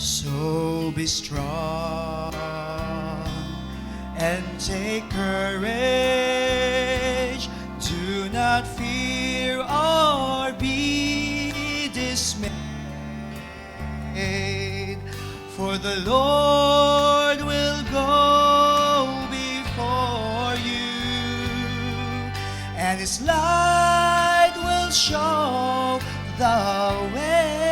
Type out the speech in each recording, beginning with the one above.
So be strong and take courage. Do not fear or be dismayed, for the Lord will go before you, and His light will show the way.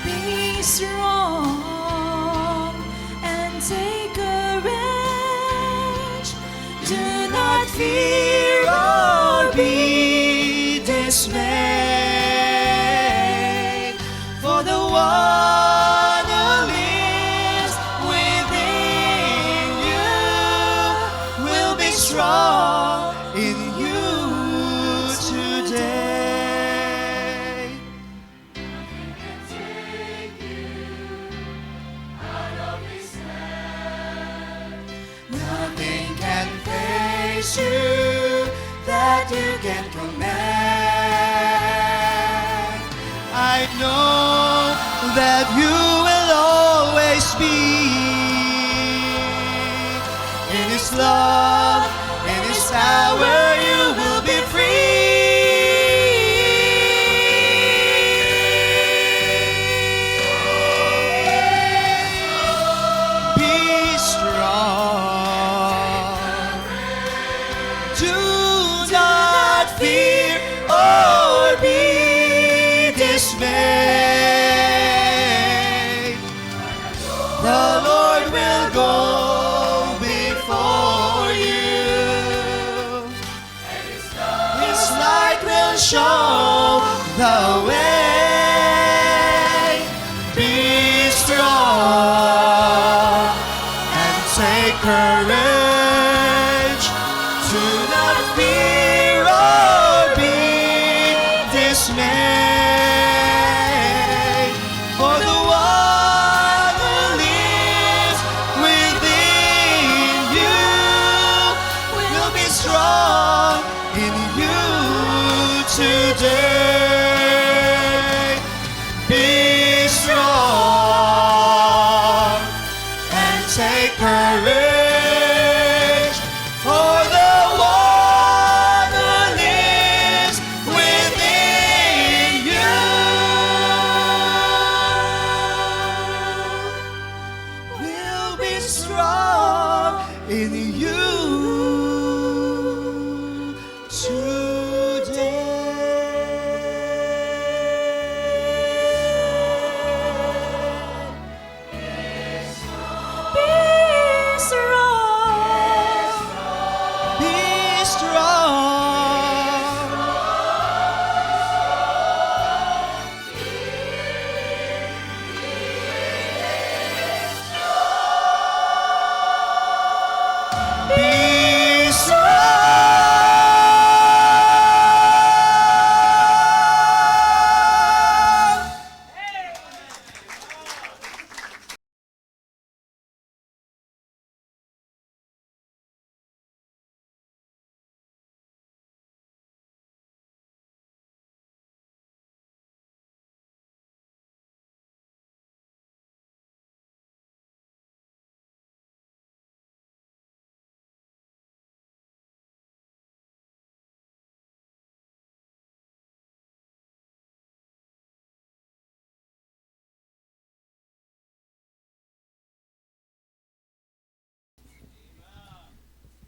Be strong and take courage. Do not fear or be dismayed, for the one who lives within you will be strong in you today. Nothing can face you that you can command. I know that you will always be in His love, in His power, you will be free. Be strong. Do not fear or be dismayed. The Lord will go before you. His light will show the way. Be strong and take courage. Do not fear or be dismayed, for the one who lives within you will be strong in you today. Be strong and take courage, for the one who lives within you will be strong in you today. Be strong. Be strong. Be strong.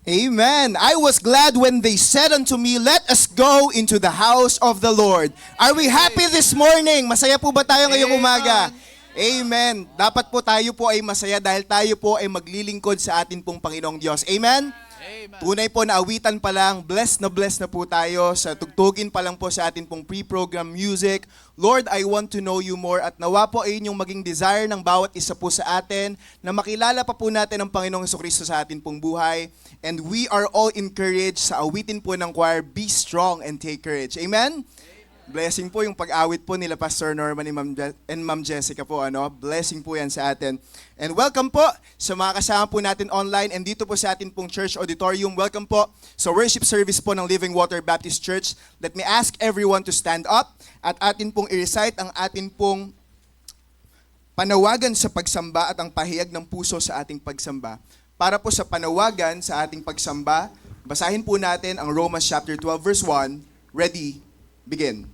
Amen. I was glad when they said unto me, let us go into the house of the Lord. Are we happy this morning? Masaya po ba tayo ngayong umaga? Amen. Dapat po tayo po ay masaya dahil tayo po ay maglilingkod sa atin pong Panginoong Diyos. Amen? Tunay po na awitan pa lang, blessed na po tayo sa tugtugin pa lang po sa atin pong pre-program music. Lord, I want to know you more at nawa po ay inyong maging desire ng bawat isa po sa atin na makilala pa po natin ang Panginoong Jesucristo sa atin pong buhay. And we are all encouraged sa awitin po ng choir, be strong and take courage. Amen? Blessing po yung pag-awit po nila Pastor Norman and Ma'am Jessica po. Blessing po yan sa atin. And welcome po sa mga kasama po natin online and dito po sa atin pong church auditorium. Welcome po sa worship service po ng Living Water Baptist Church. Let me ask everyone to stand up at atin pong i-recite ang atin pong panawagan sa pagsamba at ang pahayag ng puso sa ating pagsamba. Para po sa panawagan sa ating pagsamba, basahin po natin ang Romans chapter 12 verse 1. Ready, begin.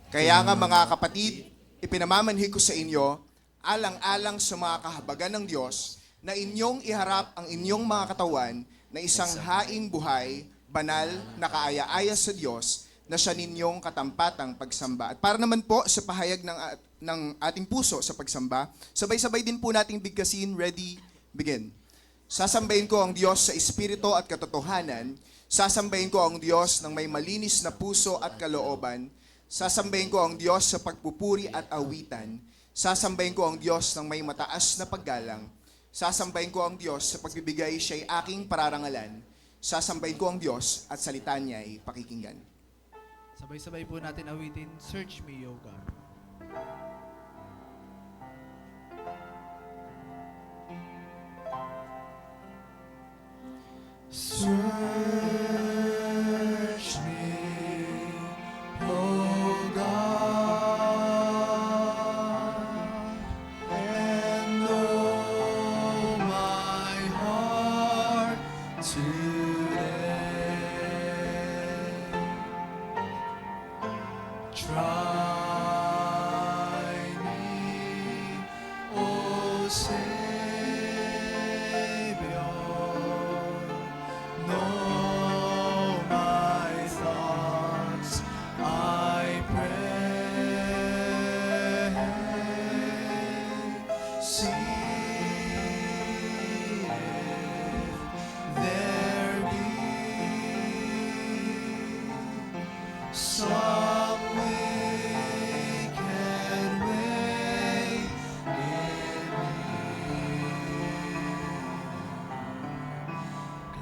Kaya nga mga kapatid, ipinamamanhid ko sa inyo, alang-alang sa mga kahabagan ng Diyos, na inyong iharap ang inyong mga katawan na isang haing buhay, banal, na kaaya-aya sa Diyos, na siya ninyong katampatang pagsamba. At para naman po sa pahayag ng ating puso sa pagsamba, sabay-sabay din po nating bigkasin. Ready, begin. Sasambahin ko ang Diyos sa espiritu at katotohanan. Sasambahin ko ang Diyos ng may malinis na puso at kalooban. Sasambahin ko ang Diyos sa pagpupuri at awitan. Sasambahin ko ang Diyos ng may mataas na paggalang. Sasambahin ko ang Diyos sa pagbibigay siya'y aking pararangalan. Sasambahin ko ang Diyos at salita niya ay pakikinggan. Sabay-sabay po natin awitin, Search Me, O God. Search me, O God, and know my heart today. Try me, O Savior. Know my thoughts, I pray. See if there be some wicked way in me.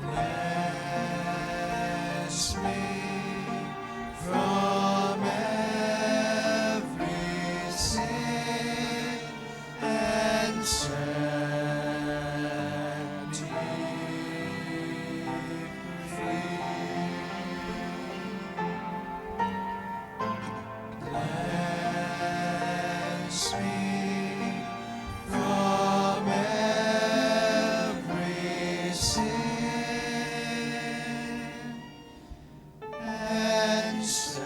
Cleanse me from every sin and set me Cleanse me from every sin and set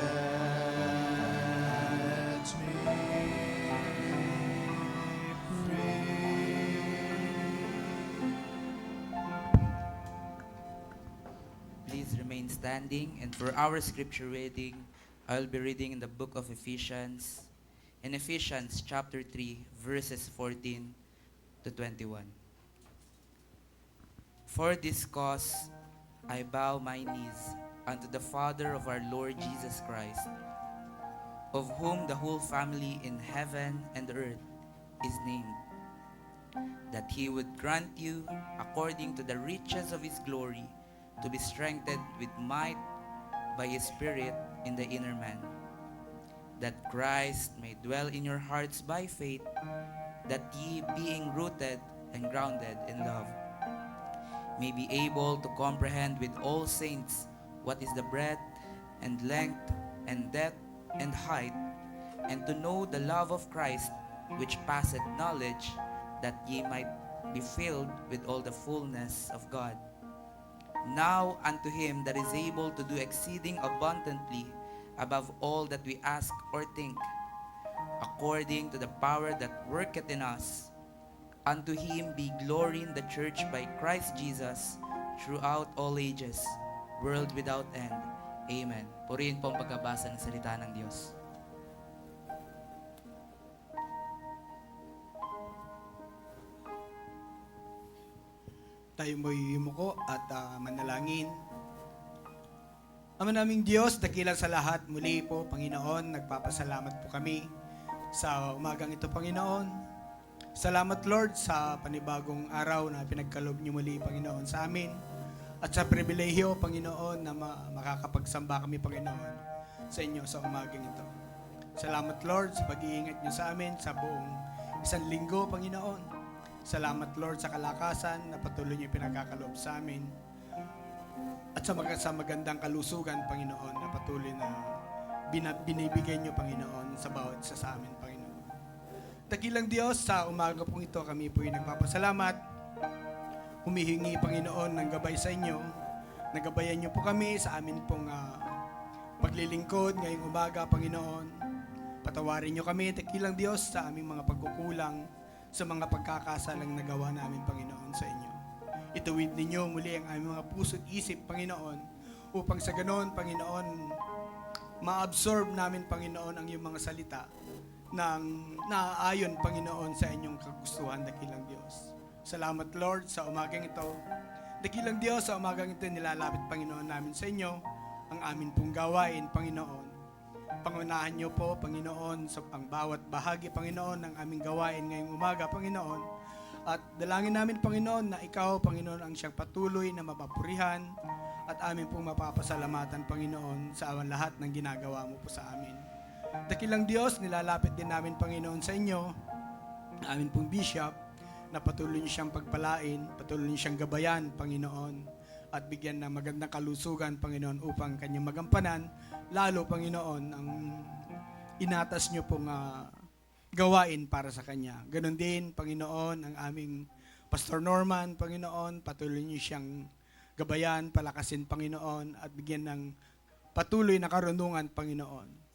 me free. Please remain standing, and for our scripture reading, I will be reading in the book of Ephesians, in Ephesians chapter 3, verses 14 to 21. For this cause I bow my knees unto the Father of our Lord Jesus Christ, of whom the whole family in heaven and earth is named, that he would grant you, according to the riches of his glory, to be strengthened with might by his Spirit in the inner man, that Christ may dwell in your hearts by faith, that ye, being rooted and grounded in love, may be able to comprehend with all saints what is the breadth and length and depth and height, and to know the love of Christ, which passeth knowledge, that ye might be filled with all the fullness of God. Now unto him that is able to do exceeding abundantly above all that we ask or think, according to the power that worketh in us, unto him be glory in the church by Christ Jesus throughout all ages, world without end. Amen. Purihin po ang pagkabasa ng salita ng Diyos. Tayo mo'y yumuko at manalangin. Ama naming Diyos, dakilang sa lahat, muli po, Panginoon, nagpapasalamat po kami sa umagang ito, Panginoon. Salamat, Lord, sa panibagong araw na pinagkaloob niyo muli, Panginoon, sa amin. At sa pribilehiyo, Panginoon, na makakapagsamba kami, Panginoon, sa inyo sa umagang ito. Salamat, Lord, sa pag-iingat niyo sa amin sa buong isang linggo, Panginoon. Salamat, Lord, sa kalakasan na patuloy niyo pinagkakaloob sa amin. At sa magandang kalusugan, Panginoon, na patuloy na binibigay niyo, Panginoon, sa bawat isa sa amin, Panginoon. Dakilang Diyos, sa umaga pong ito kami po'y nagpapasalamat. Humihingi, Panginoon, ng gabay sa inyo. Nagabayan niyo po kami sa amin pong paglilingkod ngayong umaga, Panginoon. Patawarin niyo kami, dakilang Diyos, sa aming mga pagkukulang, sa mga pagkakasalang nagawa namin, Panginoon, sa inyo. Ituwid ninyo muli ang aming mga puso't isip, Panginoon, upang sa ganon, Panginoon, ma-absorb namin, Panginoon, ang iyong mga salita nang naaayon, Panginoon, sa inyong kagustuhan, dakilang Diyos. Salamat, Lord, sa umagang ito. Dakilang Diyos, sa umagang ito, nilalapit, Panginoon, namin sa inyo ang amin pong gawain, Panginoon. Pangunahan niyo po, Panginoon, sa ang bawat bahagi, Panginoon, ng aming gawain ngayong umaga, Panginoon. At dalangin namin, Panginoon, na ikaw, Panginoon, ang siyang patuloy na mapapurihan at amin pong mapapasalamatan, Panginoon, sa lahat ng ginagawa mo po sa amin. Dakilang Diyos, nilalapit din namin, Panginoon, sa inyo, ang amin pong bishop, na patuloy niyo siyang pagpalain, patuloy niyo siyang gabayan, Panginoon, at bigyan ng magandang kalusugan, Panginoon, upang kanyang magampanan, lalo, Panginoon, ang inatas niyo pong gawain para sa kanya. Ganon din, Panginoon, ang aming Pastor Norman, Panginoon, patuloy niyo siyang gabayan, palakasin, Panginoon, at bigyan ng patuloy na karunungan, Panginoon.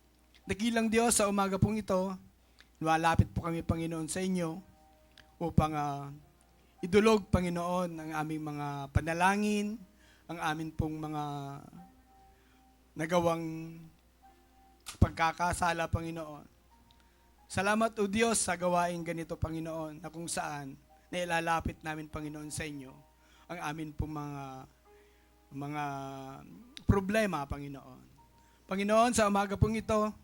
Dakilang Diyos, sa umaga pong ito, lumalapit po kami, Panginoon, sa inyo upang idulog, Panginoon, ang aming mga panalangin, ang amin pong mga nagawang pagkakasala, Panginoon. Salamat, O Diyos, sa gawain ganito, Panginoon, na kung saan nailalapit namin, Panginoon, sa inyo ang amin pong mga problema, Panginoon. Panginoon, sa umaga pong ito,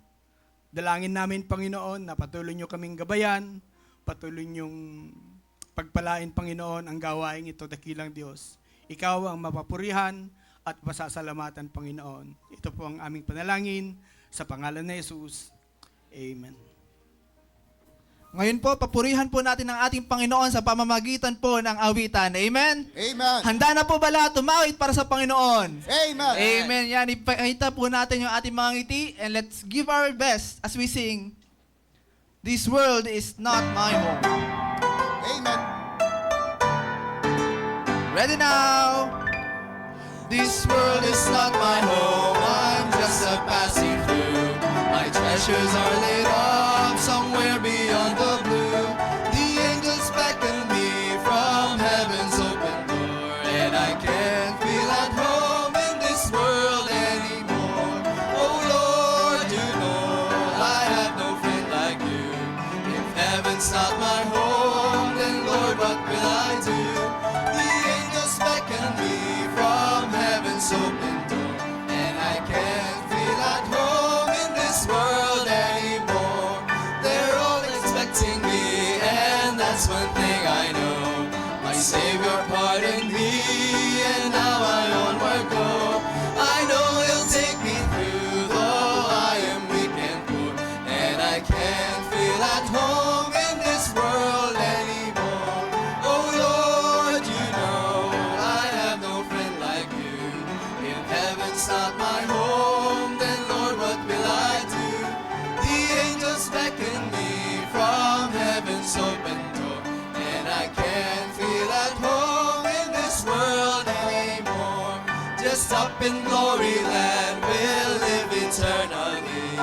dalangin namin, Panginoon, na patuloy niyo kaming gabayan, patuloy niyong pagpalain, Panginoon, ang gawain ito, dakilang Diyos. Ikaw ang mapapurihan at pasasalamatan, Panginoon. Ito po ang aming panalangin sa pangalan ni Jesus. Amen. Ngayon po, papurihan po natin ang ating Panginoon sa pamamagitan po ng awitan. Amen? Amen. Handa na po ba lahat tumawid para sa Panginoon? Amen. Amen. Yan, ipakita po natin yung ating mga ngiti and let's give our best as we sing, "This world is not my home." Amen. Ready now? This world is not my home, I'm just a passing through. My treasures are laid up somewhere beyond the blue. The angels beckon me from heaven's open door, and I can't feel at home in this world anymore. Oh Lord, you know I have no friend like you. If heaven's not my home, then Lord, what will I do? The angels beckon me from heaven's open door, and I can't feel at home in this world anymore. They're all expecting me, and that's one thing I know. My Savior pardoned me, and now I onward go. I know He'll take me through, though I am weak and poor, and I can't feel at home in this world anymore. Oh Lord, you know I have no friend like you. If heaven's not my home, then Lord, what will I do? The angels beckon me from heaven's open door, and I can't feel at home in this world anymore. Just up in glory land we'll live eternally.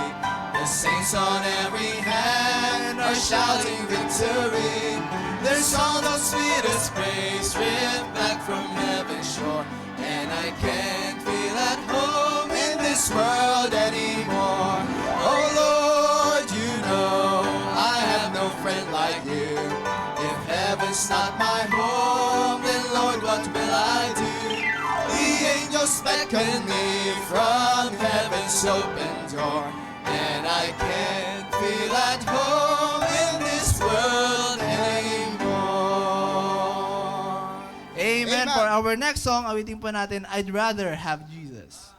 The saints on every hand are shouting victory. Their song of sweetest praise stripped back from heaven's shore, and I can't feel at home in this world anymore. Oh Lord, you know I have no friend like you. If heaven's not my home, then Lord, what will I do? The angels beckon me from heaven's open door, and I can't feel at home in this world anymore. Amen. Amen. For our next song, awitin po natin, "I'd Rather Have Jesus."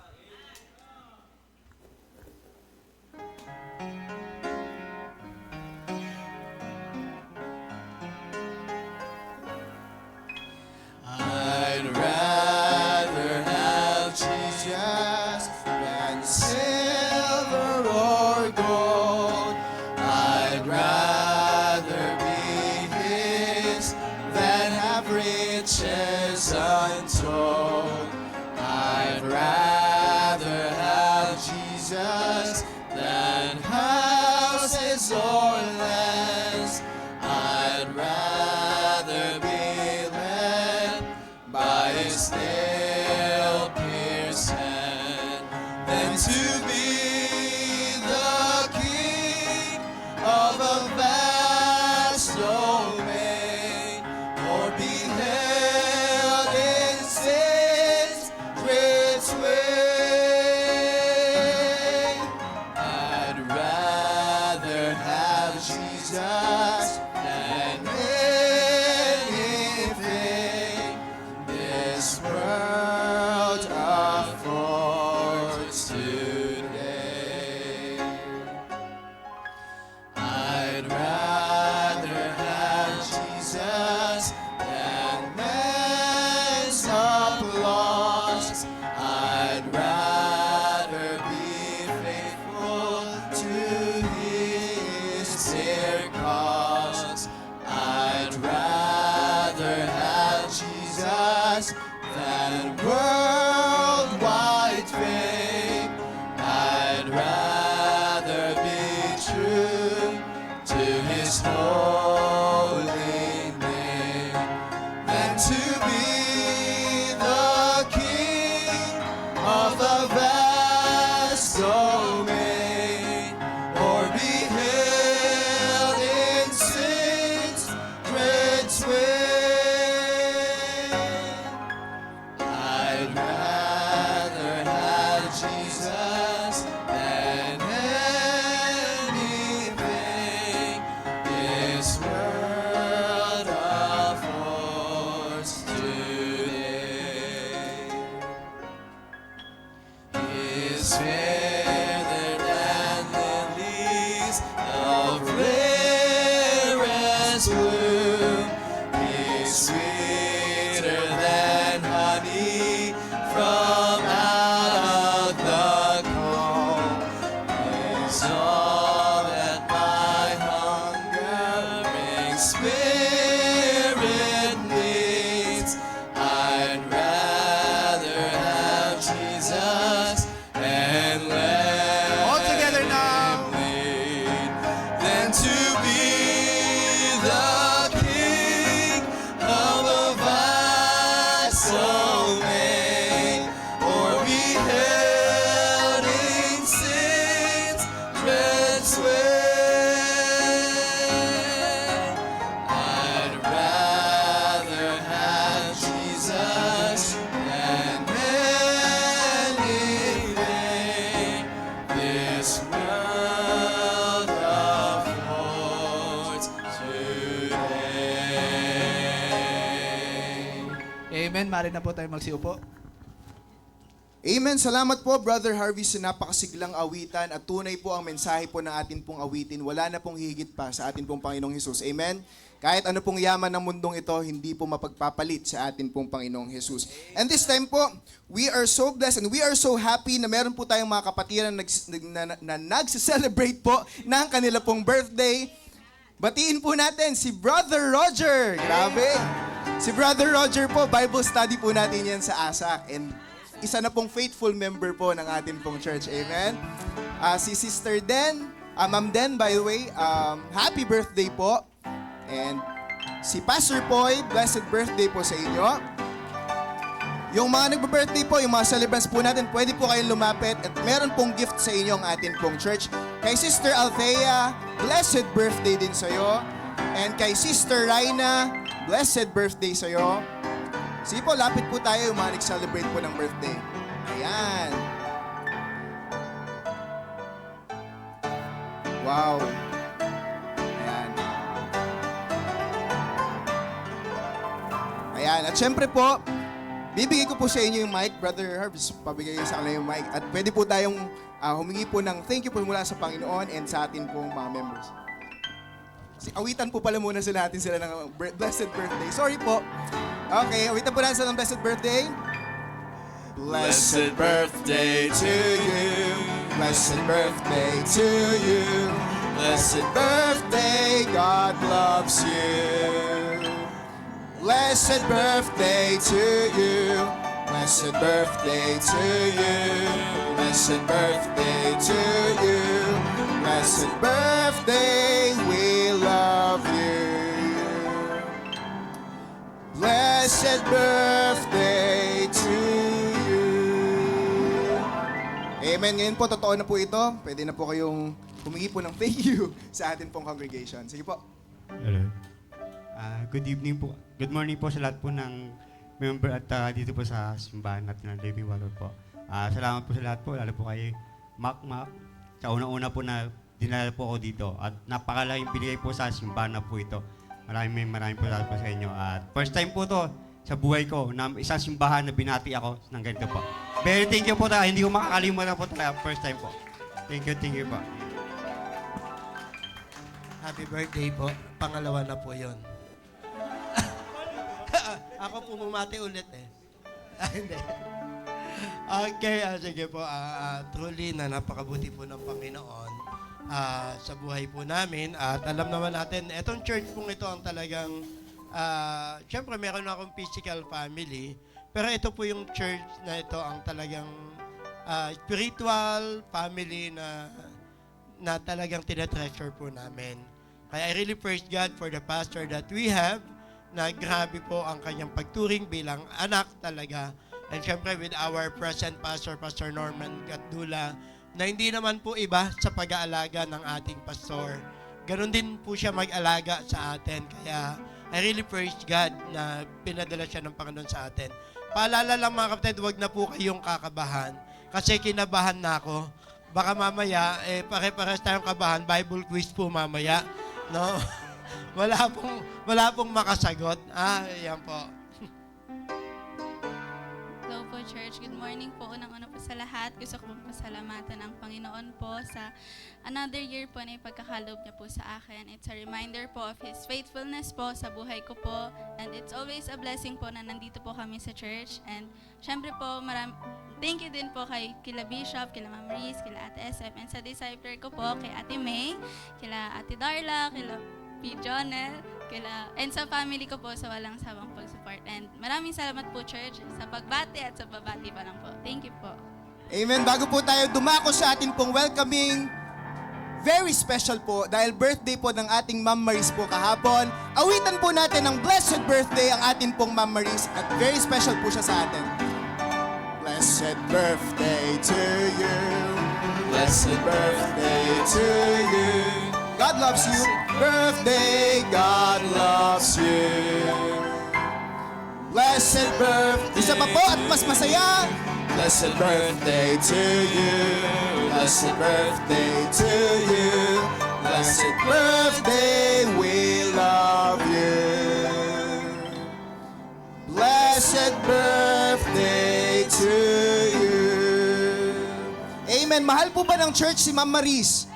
I'd rather have Jesus than silver or gold. I'd rather Jesus than anything this world affords today. I'd rather have Jesus than man's applause. I'd rather be faithful to his dear cause. I'd rather have Jesus than worldwide fame. I'd rather be true to his holy name than to be the king of the vast domain, or be held in sin's dread sway. I'd rather have Jesus than anything this world affords today. Is fairer than lilies of rarest bloom. Is sweeter than honey from out of the comb. Is all that my hungering spirit needs. I'd rather have Jesus and let All together now. him lead than to be the king of a vast domain, or be held in sin's dread sway. I'd rather have Jesus than anything this world affords today. Amen. Mari na po tayo magsiupo. Amen. Salamat po, Brother Harvey, sa napakasiglang awitan at tunay po ang mensahe po ng atin pong awitin. Wala na pong higit pa sa atin pong Panginoong Hesus. Amen. Kahit ano pong yaman ng mundong ito, hindi po mapagpapalit sa atin pong Panginoong Hesus. And this time po, we are so blessed and we are so happy na meron po tayong mga kapatiran na nagse-celebrate po ng kanila pong birthday. Batiin po natin si Brother Roger. Grabe. Si Brother Roger po, Bible study po natin yan sa ASAC. And isa na pong faithful member po ng ating pong church. Amen. Si Sister Den, Ma'am Den, by the way, happy birthday po. And si Pastor Poy, blessed birthday po sa inyo. Yung mga nagbe-birthday po, yung mga celebrants po natin, pwede po kayong lumapit at meron pong gift sa inyo ang ating pong church. Kay Sister Althea, blessed birthday din sa'yo. And kay Sister Raina, blessed birthday sa'yo. Sige po, lapit po tayo yung mga nag-celebrate po ng birthday. Ayan. Wow. Ayan. Ayan. At syempre po, bibigay ko po sa inyo yung mic. Brother Herbs, pabigay sa kanila yung mic. At pwede po tayong humingi po ng thank you po mula sa Panginoon and sa atin pong mga members. Awitan po pala muna sila natin sila ng blessed birthday. Sorry po. Okay, awitan po natin sila ng blessed birthday. Blessed birthday to you. Blessed birthday to you. Blessed birthday, God loves you. Blessed birthday to you. Blessed birthday to you. Blessed birthday to you. Blessed birthday, we love you. Blessed birthday to you. Amen. Ngayon po, totoo na po ito. Pwede na po kayong humingi po ng thank you sa atin pong congregation. Sige po. Hello. Good evening po. Good morning po sa lahat po ng member at dito po sa simbahan natin ng Living Water po. Salamat po sa lahat po, lalo po kay Mac. Sa unang-una po na dinala po ako dito. At napakalaking binigay po sa simbahan na po ito. Maraming po salamat po sa inyo. At first time po to sa buhay ko na isang simbahan na binati ako ng ganito po. Very thank you po talaga. Hindi ko makakalimutan po talaga. First time po. Thank you po. Happy birthday po. Pangalawa na po yon. Ako po bumati ulit eh. Hindi. Okay, sige po. Truly na napakabuti po ng Panginoon sa buhay po namin. At alam naman natin, etong church pong ito ang talagang, syempre meron akong physical family, pero ito po yung church na ito ang talagang spiritual family na talagang tinatreasure po namin. Kaya I really praise God for the pastor that we have, na grabe po ang kanyang pagturing bilang anak talaga. And syempre with our present pastor, Pastor Norman Gatdula, na hindi naman po iba sa pag-aalaga ng ating pastor. Ganon din po siya mag-alaga sa atin. Kaya I really praise God na pinadala siya ng Panginoon sa atin. Paalala lang mga kapatid, huwag na po kayong kakabahan. Kasi kinabahan na ako. Baka mamaya, pare-pares tayong kabahan, Bible quiz po mamaya. No? Wala pong makasagot. Yan po. Hello po, Church. Good morning po. Unang-una po sa lahat. Gusto ko pong pasalamatan ang Panginoon po sa another year po na ipagkakaloob niya po sa akin. It's a reminder po of His faithfulness po sa buhay ko po. And it's always a blessing po na nandito po kami sa church. And syempre po, thank you din po kila Bishop, kila Ma'am Reese, kila Ate SM, and sa discipler ko po, kay Ate May, kila Ate Darla, kila P. Jonel, and sa family ko po sa walang sawang pag-support. And maraming salamat po, Church, sa pagbati at sa babati pa lang po. Thank you po. Amen. Bago po tayo dumako sa atin pong welcoming, very special po dahil birthday po ng ating Ma'am Maris po kahapon. Awitan po natin ng blessed birthday ang atin pong Ma'am Maris at very special po siya sa atin. Blessed birthday to you. Blessed birthday to you. God loves you. Birthday, God loves you. Blessed birthday. Isa pa po at mas masaya. Blessed birthday to you. Blessed birthday to you. Blessed birthday, we love you. Blessed birthday to you. Amen. Mahal po ba ng church si Ma'am Maris?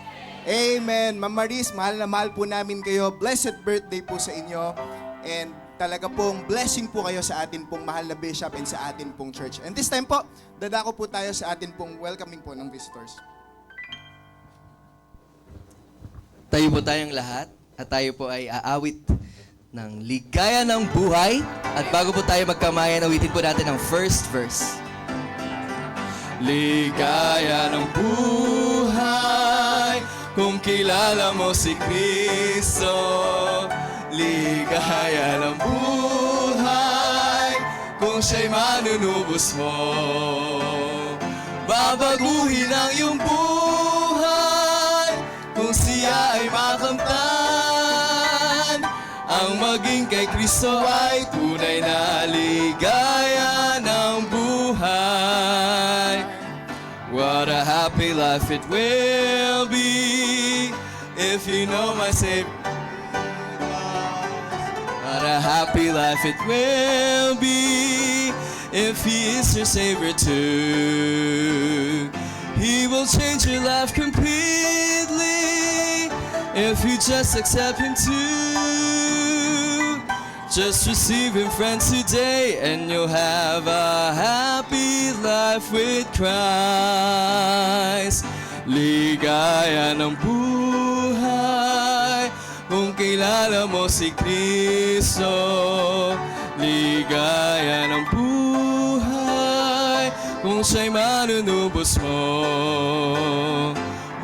Amen. Ma'am Maris, mahal na mahal po namin kayo. Blessed birthday po sa inyo. And talaga pong blessing po kayo sa atin pong mahal na bishop and sa atin pong church. And this time po, dadako po tayo sa atin pong welcoming po ng visitors. Tayo po tayong lahat at tayo po ay aawit ng ligaya ng buhay. At bago po tayo magkamayan, awitin po natin ang first verse. Ligaya ng buhay kung kilala mo si Kristo. Ligaya ng buhay kung siya'y manunubos mo. Babaguhin ang iyong buhay kung siya ay makamtan. Ang maging kay Kristo ay tunay na ligaya ng buhay. What a happy life it will be if you know my Savior. What a happy life it will be if He is your Savior too. He will change your life completely if you just accept Him too. Just receive Him, friends, today, and you'll have a happy life with Christ. Ligaya ng buhay kung kilala mo si Kristo. Ligaya ng buhay kung siya'y manunubos mo.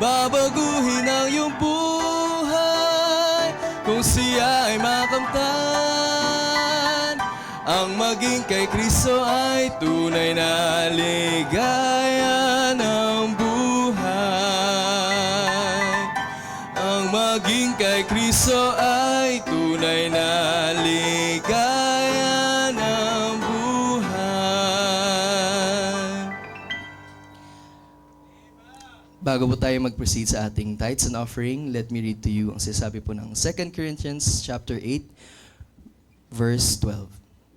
Babaguhin ang iyong buhay kung siya ay makamtan. Ang maging kay Kristo ay tunay na ligaya ng buhay. Ang maging kay Kristo ay tunay na ligaya ng buhay. Bago po tayo mag-proceed sa ating tithes and offering, let me read to you ang sinasabi po ng 2 Corinthians chapter 8, verse 12.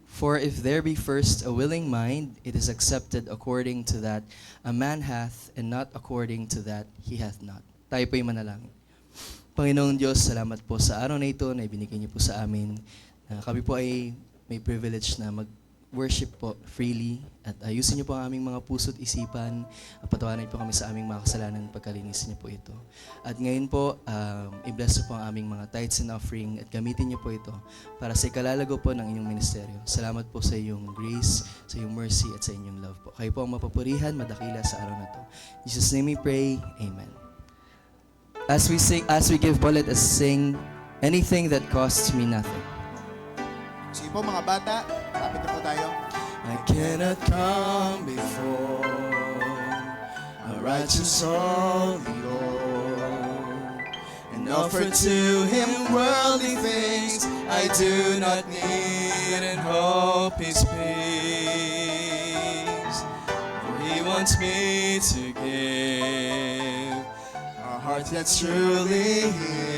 For if there be first a willing mind, it is accepted according to that a man hath, and not according to that he hath not. Tayo po'y manalangin. Panginoong Diyos, salamat po sa araw na ito na ibinigay niyo po sa amin. Kami po ay may privilege na mag-worship po freely at ayusin niyo po ang aming mga puso't isipan at patawarin niyo po kami sa aming mga kasalanan at pagkalinisin niyo po ito. At ngayon po, i-bless niyo po ang aming mga tithes and offering at gamitin niyo po ito para sa ikalalago po ng inyong ministeryo. Salamat po sa iyong grace, sa iyong mercy at sa inyong love po. Kayo po ang mapapurihan, madakila sa araw na ito. In Jesus' name we pray, Amen. As we give po, let us sing Anything That Costs Me Nothing. Sige po mga bata, kapit na po tayo. I cannot come before a righteous holy Lord and offer to Him worldly things I do not need and hope His peace. For He wants me to give a heart that's truly His.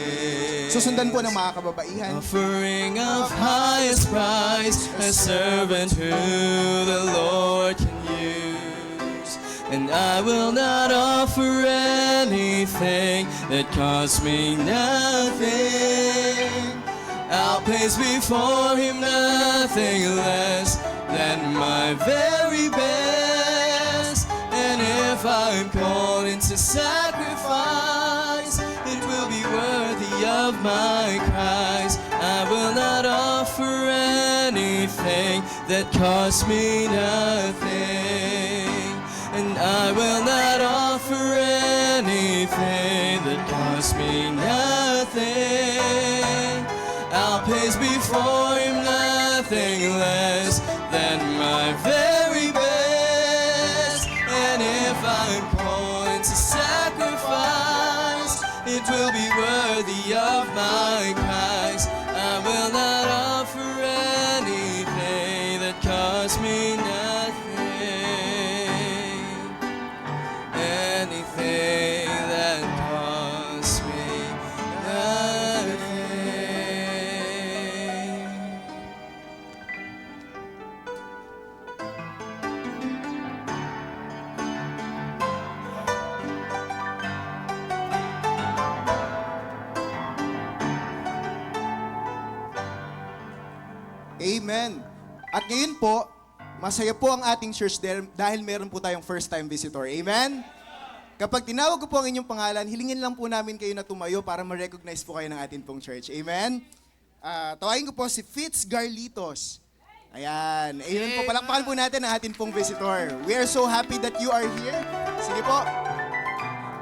Susundan po ng mga kababaihan. Offering of highest price, a servant who the Lord can use. And I will not offer anything that costs me nothing. I'll place before Him nothing less than my very best. And if I'm called into sacrifice, it will be worthy of my cries. I will not offer anything that costs me nothing. And I will not offer anything that costs me nothing. I'll place before Him nothing less than my very best. And if I'm called into sacrifice, it will be worthy of my cries. I will not offer anything that costs me nothing. Anything that costs me nothing. Amen. At ngayon po, masaya po ang ating church dahil meron po tayong first-time visitor. Amen? Kapag tinawag ko po ang inyong pangalan, hilingin lang po namin kayo na tumayo para ma-recognize po kayo ng ating pong church. Amen? Tawagin ko po si Fitz Garlitos. Ayan. Amen po. Palakpakan po natin ang ating pong visitor. We are so happy that you are here. Sige po.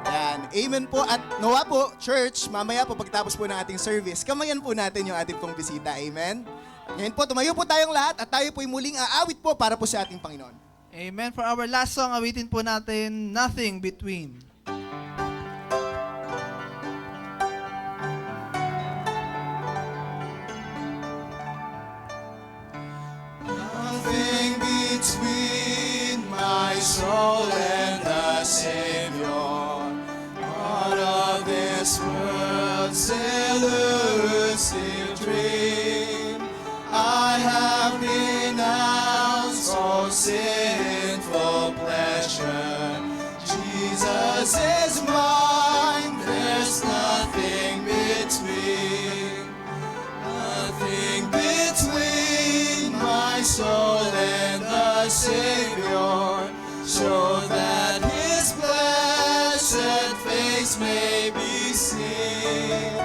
Ayan. Amen po. At nawa po, church, mamaya po pagtapos po ng ating service, kamayan po natin yung ating pong bisita. Amen? Ngayon po, tumayo po tayong lahat at tayo po'y muling aawit po para po sa ating Panginoon. Amen. For our last song, awitin po natin, Nothing Between. Nothing between my soul and the Savior. Not of this world's elusive dream. I have renounced all sinful pleasure. Jesus is mine. There's nothing between. Nothing between my soul and the Savior, so that His blessed face may be seen.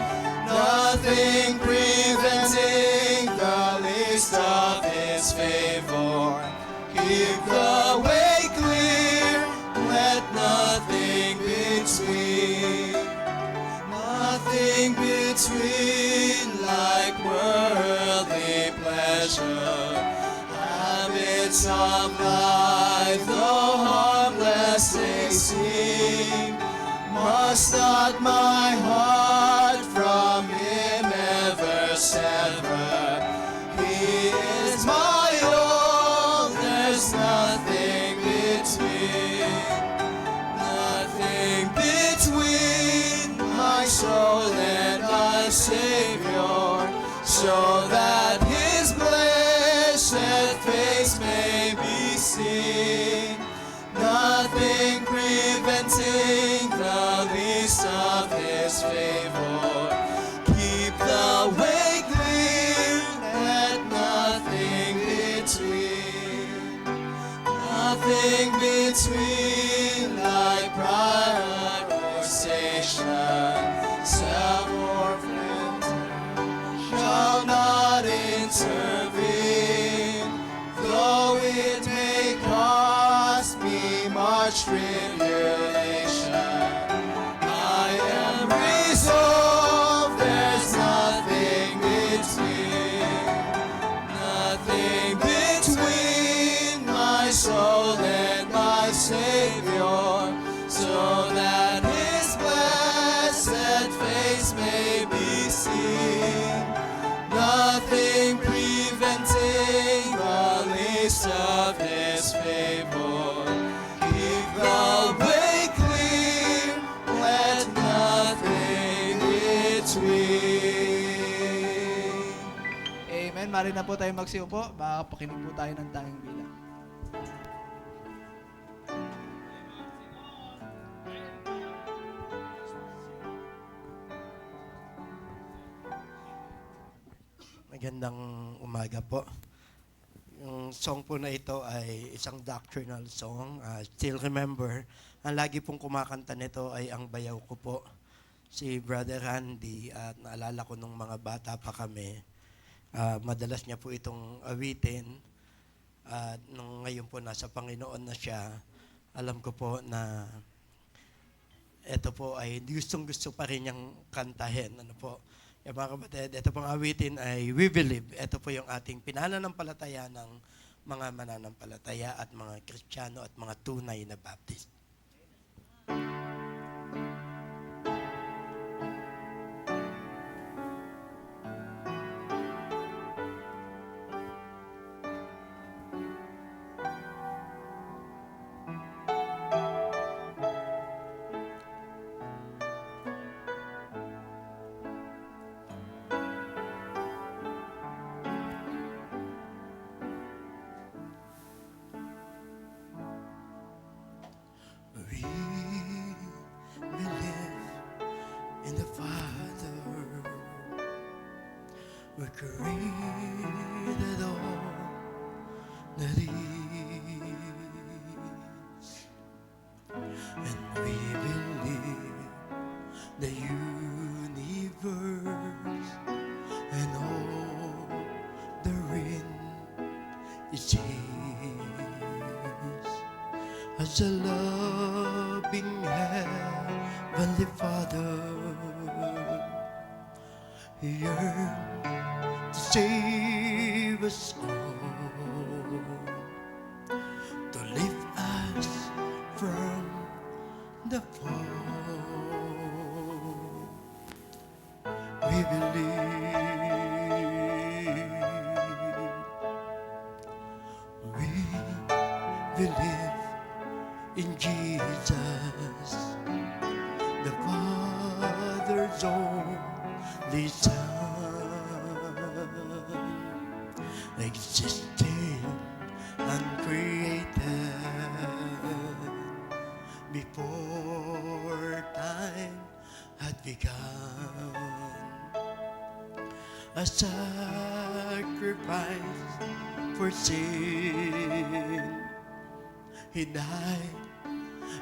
Nothing preventing the least of His favor. Keep the way clear, let nothing between. Nothing between like worldly pleasure. Habits of life, though harmless they seem, must not my heart from Him ever sever. He is my all, there's nothing between. Nothing between. so that his blessed face may be seen. Nothing preventing the least of his favor. Keep the way clear, let nothing between. Nothing between like pride or station, self or friend shall not intervene, though it may cost me much tribulation. I am resolved, there's nothing between, nothing between my soul and my Savior, so that his blessed face may be seen. Nothing preventing the least of his favor. Keep the way clear, let nothing between. Amen. Mari na po tayo magsiupo. Baka pakinig po tayo ng tanging bilang. Magandang umaga po. Yung song po na ito ay isang doctrinal song. Still remember, ang lagi pong kumakanta nito ay ang bayaw ko po, si Brother Randy. At naalala ko nung mga bata pa kami, madalas niya po itong awitin. At nung ngayon po nasa Panginoon na siya, alam ko po na ito po ay gustong gusto pa rin niyang kantahin. Ano po? Yung mga kapatid, ito pong awitin ay We Believe. Ito po yung ating pinananampalataya ng mga mananampalataya at mga Kristiyano at mga tunay na Baptist. We believe in the Father who created all that is, and we believe the universe and all therein is His. As a loving Heavenly Father, He yearned to save us all, to lift us from the fall. We believe in Jesus, the Father's only Son, existing uncreated before time had begun. A sacrifice for sin, He died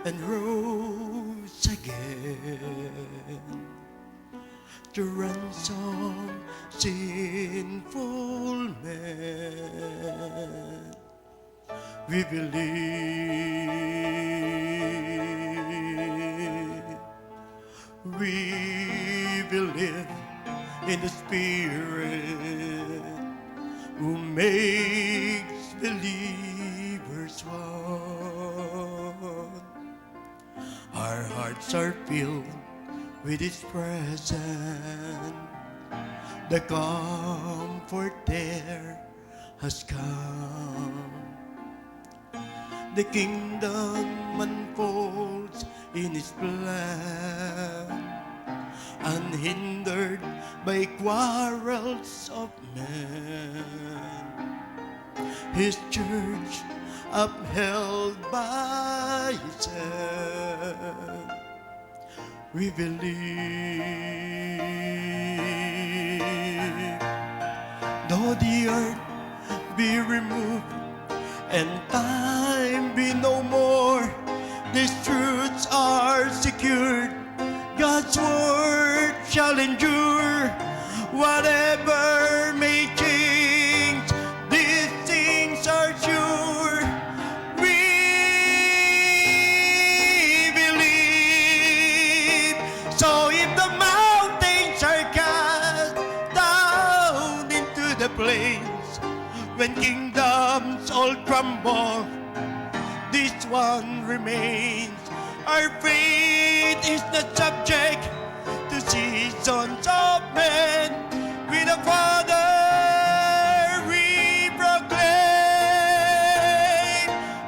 and rose again to ransom sinful men. We believe in the Spirit who makes believers one. Our hearts are filled with His presence. The Comforter has come. The kingdom unfolds in His plan. unhindered by quarrels of men. His church upheld by His hand. We believe, though the earth be removed and time be no more, these truths are secured. God's word shall endure. Whatever may change, these things are sure. We believe. So if the mountains are cast down into the plains, when kingdoms all crumble, this one remains. Our faith is not subject to seasons of men. With the Father we proclaim.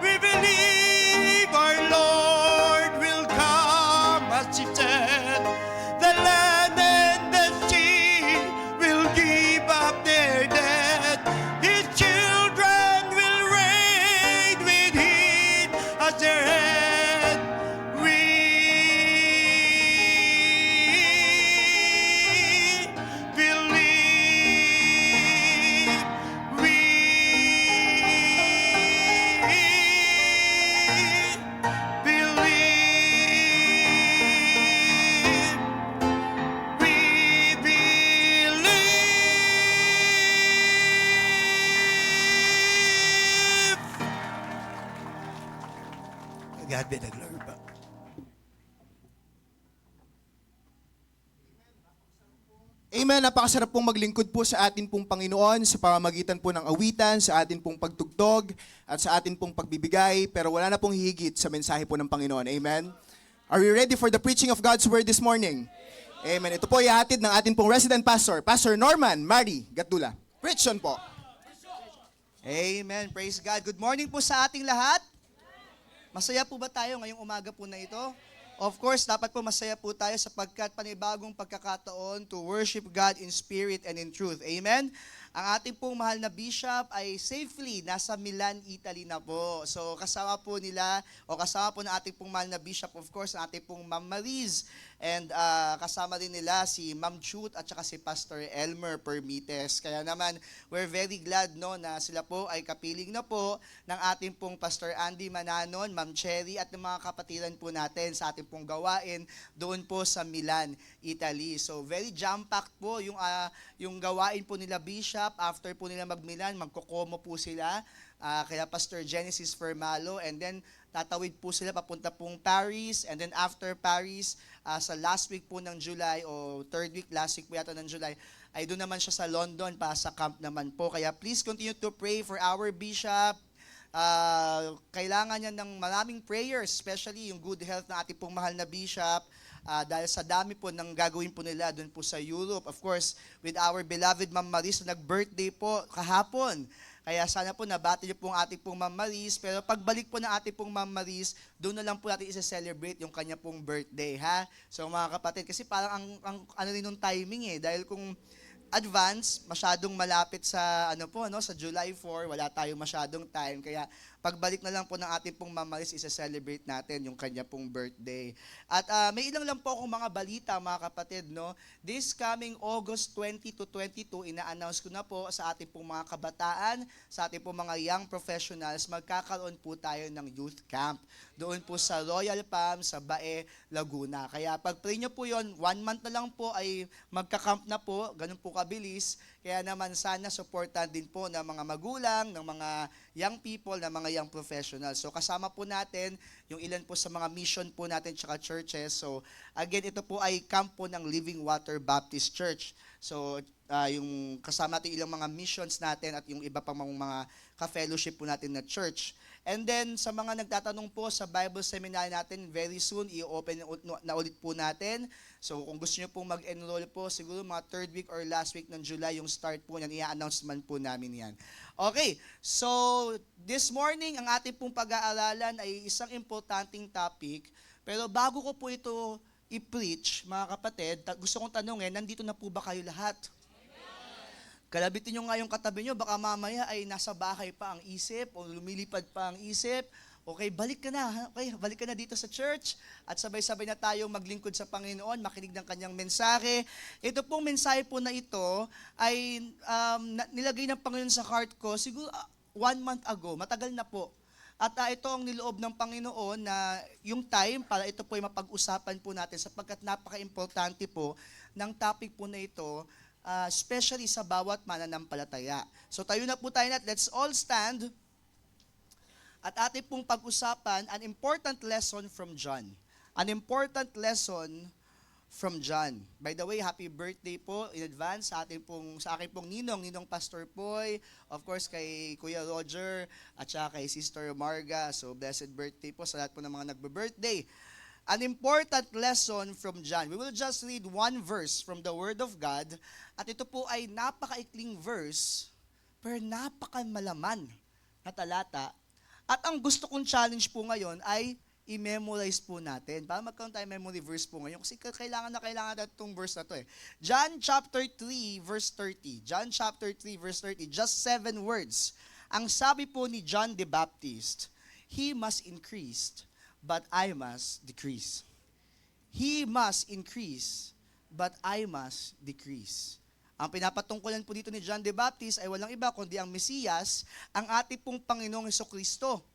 We believe our Lord will come as He said. The land and the sea will give up their dead. His children will reign with Him as their head. We believe. We believe. We believe. God be the glory po. Amen. Napakasarap pong maglingkod po sa atin pong Panginoon sa pamamagitan po ng awitan, sa atin pong pagtugtog, at sa atin pong pagbibigay. Pero wala na pong higit sa mensahe po ng Panginoon. Amen. Are we ready for the preaching of God's Word this morning? Amen. Ito po ihatid ng atin pong resident pastor, Pastor Norman Mari Gatdula. Preach on po. Amen. Praise God. Good morning po sa ating lahat. Masaya po ba tayo ngayong umaga po na ito? Of course, dapat po masaya po tayo sapagkat panibagong pagkakataon to worship God in spirit and in truth. Amen? Ang ating pong mahal na bishop ay safely nasa Milan, Italy na po. So kasama po nila, o kasama po ng ating pong mahal na bishop, of course, ang ating pong Ma'am Mariz. And kasama din nila si Ma'am Chut at saka si Pastor Elmer Permites. Kaya naman, we're very glad no, na sila po ay kapiling na po ng ating pong Pastor Andy Mananon, Ma'am Cherry at ng mga kapatiran po natin sa ating pong gawain doon po sa Milan, Italy. So very jam-packed po yung gawain po nila Bishop. After po nila mag-Milan, magkokomo po sila. Kaya Pastor Genesis Fermalo, and then tatawid po sila papunta pong Paris, and then after Paris, sa last week po ng July, o third week, last week po yata ng July, ay doon naman siya sa London, para sa camp naman po. Kaya please continue to pray for our Bishop. Kailangan niya ng maraming prayers, especially yung good health ng ating pong mahal na Bishop. Dahil sa dami po ng gagawin po nila doon po sa Europe. Of course, with our beloved Ma'am Maris na nag-birthday po kahapon. Kaya sana po nabati niyo po ang ating pong Ma'am Maris. Pero pagbalik po ng ating pong Ma'am Maris, doon na lang po natin isa-celebrate yung kanya pong birthday, ha? So mga kapatid, kasi parang ang ano rin nung timing dahil kung advance, masyadong malapit sa sa July 4, wala tayong masyadong time. Kaya pagbalik na lang po ng ating pong Ma'am Maris, isa-celebrate natin yung kanya pong birthday. At may ilang lang po akong mga balita, mga kapatid, no? This coming August 20 to 22, ina-announce ko na po sa ating pong mga kabataan, sa ating pong mga young professionals, magkakaroon po tayo ng youth camp. Doon po sa Royal Palm, sa Bae, Laguna. Kaya pag-pray nyo po yon, 1 month na lang po ay magka-camp na po, ganun po kabilis. Kaya naman sana supportan din po ng mga magulang, ng mga young people, ng mga young professionals. So kasama po natin yung ilan po sa mga mission po natin tsaka churches. So again, ito po ay camp po ng Living Water Baptist Church. So yung kasama natin ilang mga missions natin at yung iba pang mga ka-fellowship po natin na church. And then, sa mga nagtatanong po sa Bible Seminar natin, very soon, i-open na ulit po natin. So, kung gusto nyo pong mag-enroll po, siguro mga third week or last week ng July, yung start po niyan, i-announce man po namin yan. Okay, so, this morning, ang ating pong pag-aaralan ay isang importanteng topic. Pero bago ko po ito i-preach, mga kapatid, gusto kong tanungin, nandito na po ba kayo lahat? Kalabitin nyo nga yung katabi nyo, baka mamaya ay nasa bahay pa ang isip o lumilipad pa ang isip. Okay, balik ka na. Okay, balik ka na dito sa church at sabay-sabay na tayong maglingkod sa Panginoon, makinig ng kanyang mensahe. Ito pong mensahe po na ito ay nilagay ng Panginoon sa heart ko siguro 1 month ago, matagal na po. At ito ang niloob ng Panginoon na yung time para ito po ay mapag-usapan po natin sapagkat napaka-importante po ng topic po na ito, especially sa bawat mananampalataya. So tayo na po tayo na, let's all stand. At ating pong pag-usapan, an important lesson from John. An important lesson from John. By the way, happy birthday po in advance sa akin pong Ninong Pastor Poy, of course kay Kuya Roger, at saka kay Sister Marga. So blessed birthday po sa lahat po ng mga nagbe-birthday. An important lesson from John. We will just read one verse from the Word of God. At ito po ay napakaikling verse, pero napakamalaman na talata. At ang gusto kong challenge po ngayon ay i-memorize po natin. Para magkaroon tayo memory verse po ngayon. Kasi kailangan natin itong verse na to eh. John chapter 3 verse 30. John chapter 3 verse 30. Just 7 words. Ang sabi po ni John the Baptist, He must increase, but I must decrease. He must increase, but I must decrease. Ang pinapatungkulan po dito ni John the Baptist ay walang iba kundi ang Mesiyas, ang ating pong Panginoong Hesukristo.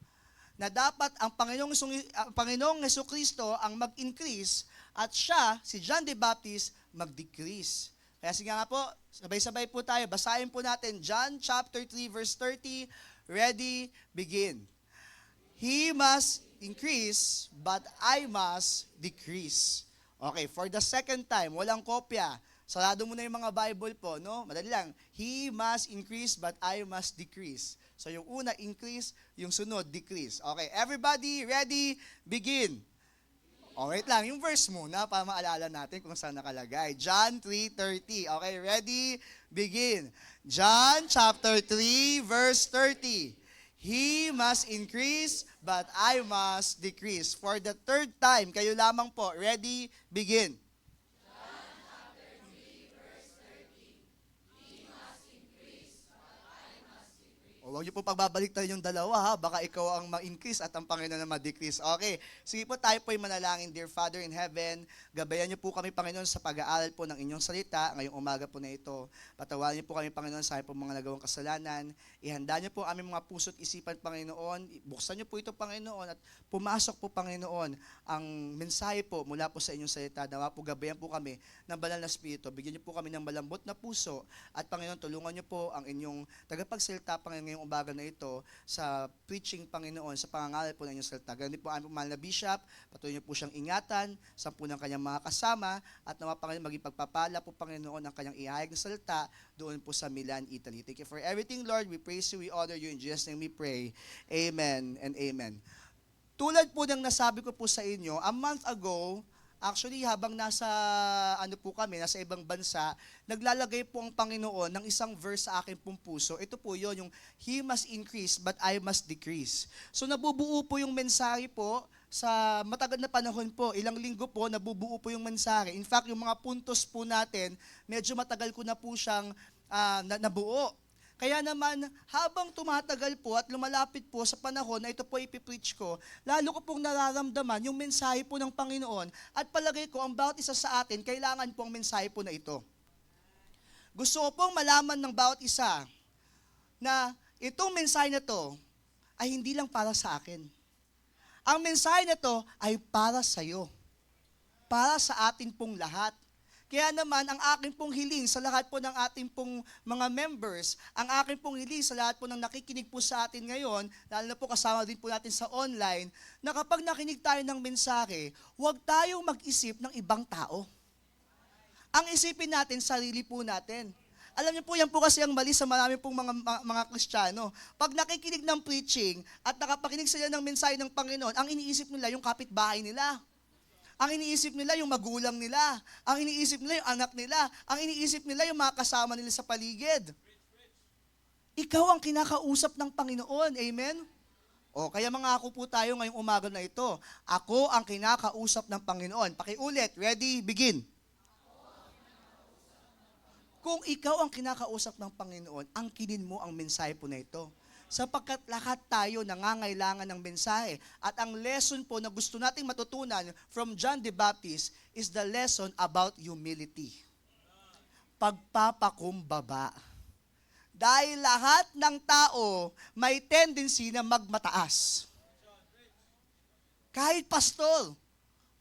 Na dapat ang Panginoong Hesukristo ang mag-increase at siya, si John the Baptist, mag-decrease. Kaya sige nga po, sabay-sabay po tayo. Basahin po natin John chapter 3 verse 30. Ready, begin. He must increase, but I must decrease. Okay, for the second time, walang kopya. Sarado mo na yung mga Bible po, no? Madali lang. He must increase, but I must decrease. So yung una, increase. Yung sunod, decrease. Okay, everybody, ready? Begin. Wait lang. Yung verse muna para maalala natin kung saan nakalagay. John 3:30. Okay, ready? Begin. John chapter 3, verse 30. He must increase, but I must decrease. For the third time, kayo lamang po. Ready? Begin. Huwag niyo po pagbabalik tayo yung dalawa ha, baka ikaw ang ma-increase at ang Panginoon na ma-decrease. Okay, sige po tayo po ay manalangin. Dear Father in Heaven, gabayan niyo po kami Panginoon sa pag-aaral po ng inyong salita ngayong umaga po na ito. Patawarin niyo po kami Panginoon sa aming po mga nagawang kasalanan. Ihanda niyo po aming mga puso't isipan Panginoon. Buksan niyo po ito Panginoon at pumasok po Panginoon ang mensahe po mula po sa inyong salita. Nawa po gabayan po kami ng banal na Espiritu. Bigyan niyo po kami ng malambot na puso at Panginoon tulungan niyo po ang inyong tagapagsalita Panginoon ngayong umaga na ito sa preaching Panginoon, sa pangangaral po ng inyong salita. Ganun din po ang mahal na Bishop, patuloy niyo po siyang ingatan sa po ng kanyang mga kasama at nawa Panginoon maging pagpapala po Panginoon ang kanyang ihayag na salita doon po sa Milan, Italy. Thank you for everything, Lord. We praise you, we honor you. In Jesus' name we pray. Amen and amen. Tulad po ng nasabi ko po sa inyo, a month ago, actually, habang nasa ibang bansa, naglalagay po ang Panginoon ng isang verse sa akin pong puso. Ito po yun, yung He must increase, but I must decrease. So nabubuo po yung mensahe po sa matagal na panahon po. Ilang linggo po, nabubuo po yung mensahe. In fact, yung mga puntos po natin, medyo matagal ko na po siyang nabuo. Kaya naman, habang tumatagal po at lumalapit po sa panahon na ito po ipipreach ko, lalo ko pong nararamdaman yung mensahe po ng Panginoon at palagay ko ang bawat isa sa atin, kailangan po ang mensahe po na ito. Gusto ko pong malaman ng bawat isa na itong mensahe na to ay hindi lang para sa akin. Ang mensahe na to ay para sa iyo. Para sa atin pong lahat. Kaya naman, ang akin pong hiling sa lahat po ng ating pong mga members, ang akin pong hiling sa lahat po ng nakikinig po sa atin ngayon, lalo na po kasama din po natin sa online, na kapag nakinig tayo ng mensahe, huwag tayong mag-isip ng ibang tao. Ang isipin natin, sarili po natin. Alam niyo po, yan po kasi ang mali sa marami pong mga Kristiyano. Pag nakikinig ng preaching at nakapakinig sila ng mensahe ng Panginoon, ang iniisip nila yung kapitbahay nila. Ang iniisip nila yung magulang nila. Ang iniisip nila yung anak nila. Ang iniisip nila yung mga kasama nila sa paligid. Ikaw ang kinakausap ng Panginoon. Amen? O, kaya mangako po tayo ngayong umaga na ito. Ako ang kinakausap ng Panginoon. Pakiulit. Ready? Begin. Kung ikaw ang kinakausap ng Panginoon, angkinin mo ang mensahe po na ito. Sapagkat lahat tayo nangangailangan ng mensahe. At ang lesson po na gusto nating matutunan from John the Baptist is the lesson about humility. Pagpapakumbaba. Dahil lahat ng tao may tendency na magmataas. Kahit pastol,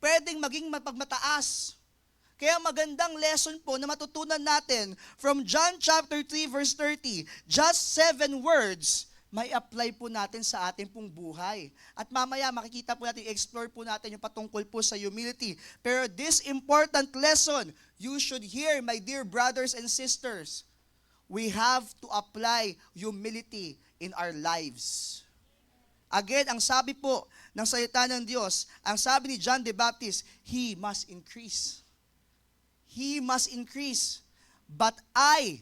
pwedeng maging mapagmataas. Kaya magandang lesson po na matutunan natin from John chapter 3 verse 30. Just 7 words may apply po natin sa ating pong buhay. At mamaya makikita po natin, explore po natin yung patungkol po sa humility. Pero this important lesson, you should hear, my dear brothers and sisters. We have to apply humility in our lives. Again, ang sabi po ng salita ng Diyos, ang sabi ni John the Baptist, He must increase. He must increase, but I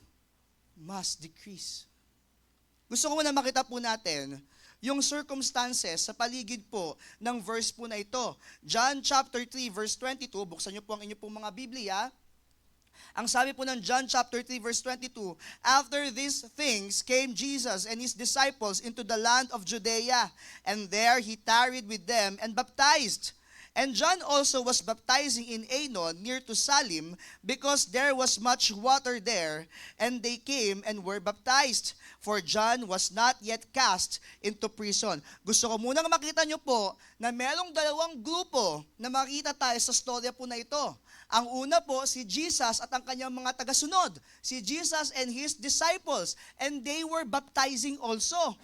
must decrease. Gusto ko muna makita po natin yung circumstances sa paligid po ng verse po na ito. John chapter 3 verse 22, buksan niyo po ang inyo pong mga Biblia. Ang sabi po ng John chapter 3 verse 22, after these things came Jesus and his disciples into the land of Judea, and there he tarried with them and baptized. And John also was baptizing in Aenon near to Salim, because there was much water there, and they came and were baptized. For John was not yet cast into prison. Gusto ko munang makita nyo po na merong dalawang grupo na makita tayo sa storya po na ito. Ang una po, si Jesus at ang kanyang mga tagasunod. Si Jesus and his disciples. And they were baptizing also.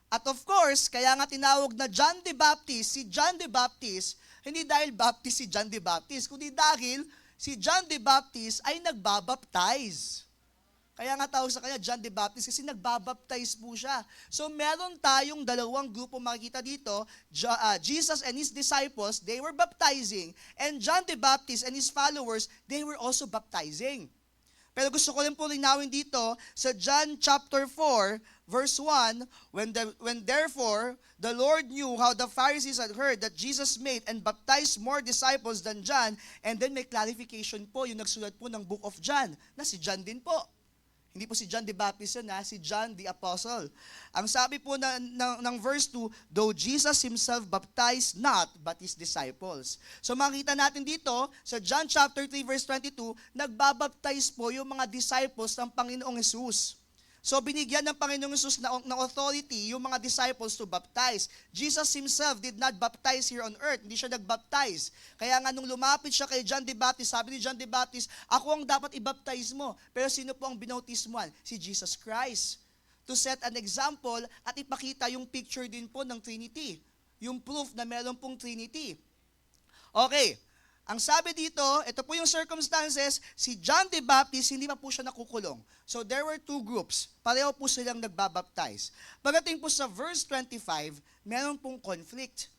At of course, kaya nga tinawag na John the Baptist, si John the Baptist, hindi dahil Baptist si John the Baptist, kundi dahil si John the Baptist ay nagbabaptize. Kaya nga tawag sa kanya John the Baptist kasi nagbabaptize po siya. So meron tayong dalawang grupo makikita dito, Jesus and his disciples, they were baptizing, and John the Baptist and his followers, they were also baptizing. Pero gusto ko rin po linawin dito sa John chapter 4, verse 1, when therefore the Lord knew how the Pharisees had heard that Jesus made and baptized more disciples than John, and then may clarification po, yung nagsulat po ng book of John, na si John din po. Hindi po si John the Baptist yun, si John the Apostle. Ang sabi po ng verse 2, though Jesus himself baptized not, but his disciples. So makita natin dito, sa John chapter 3 verse 22, nagbabaptize po yung mga disciples ng Panginoong Hesus. So binigyan ng Panginoong Hesus ng authority yung mga disciples to baptize. Jesus himself did not baptize here on earth. Hindi siya nagbaptize. Kaya nga nung lumapit siya kay John the Baptist, sabi ni John the Baptist, ako ang dapat ibaptize mo. Pero sino po ang binautismuhan? Si Jesus Christ. To set an example at ipakita yung picture din po ng Trinity. Yung proof na meron pong Trinity. Okay. Ang sabi dito, ito po yung circumstances, si John the Baptist, hindi pa po siya nakukulong. So there were two groups. Pareho po silang nagbabaptize. Pagdating po sa verse 25, meron pong conflict.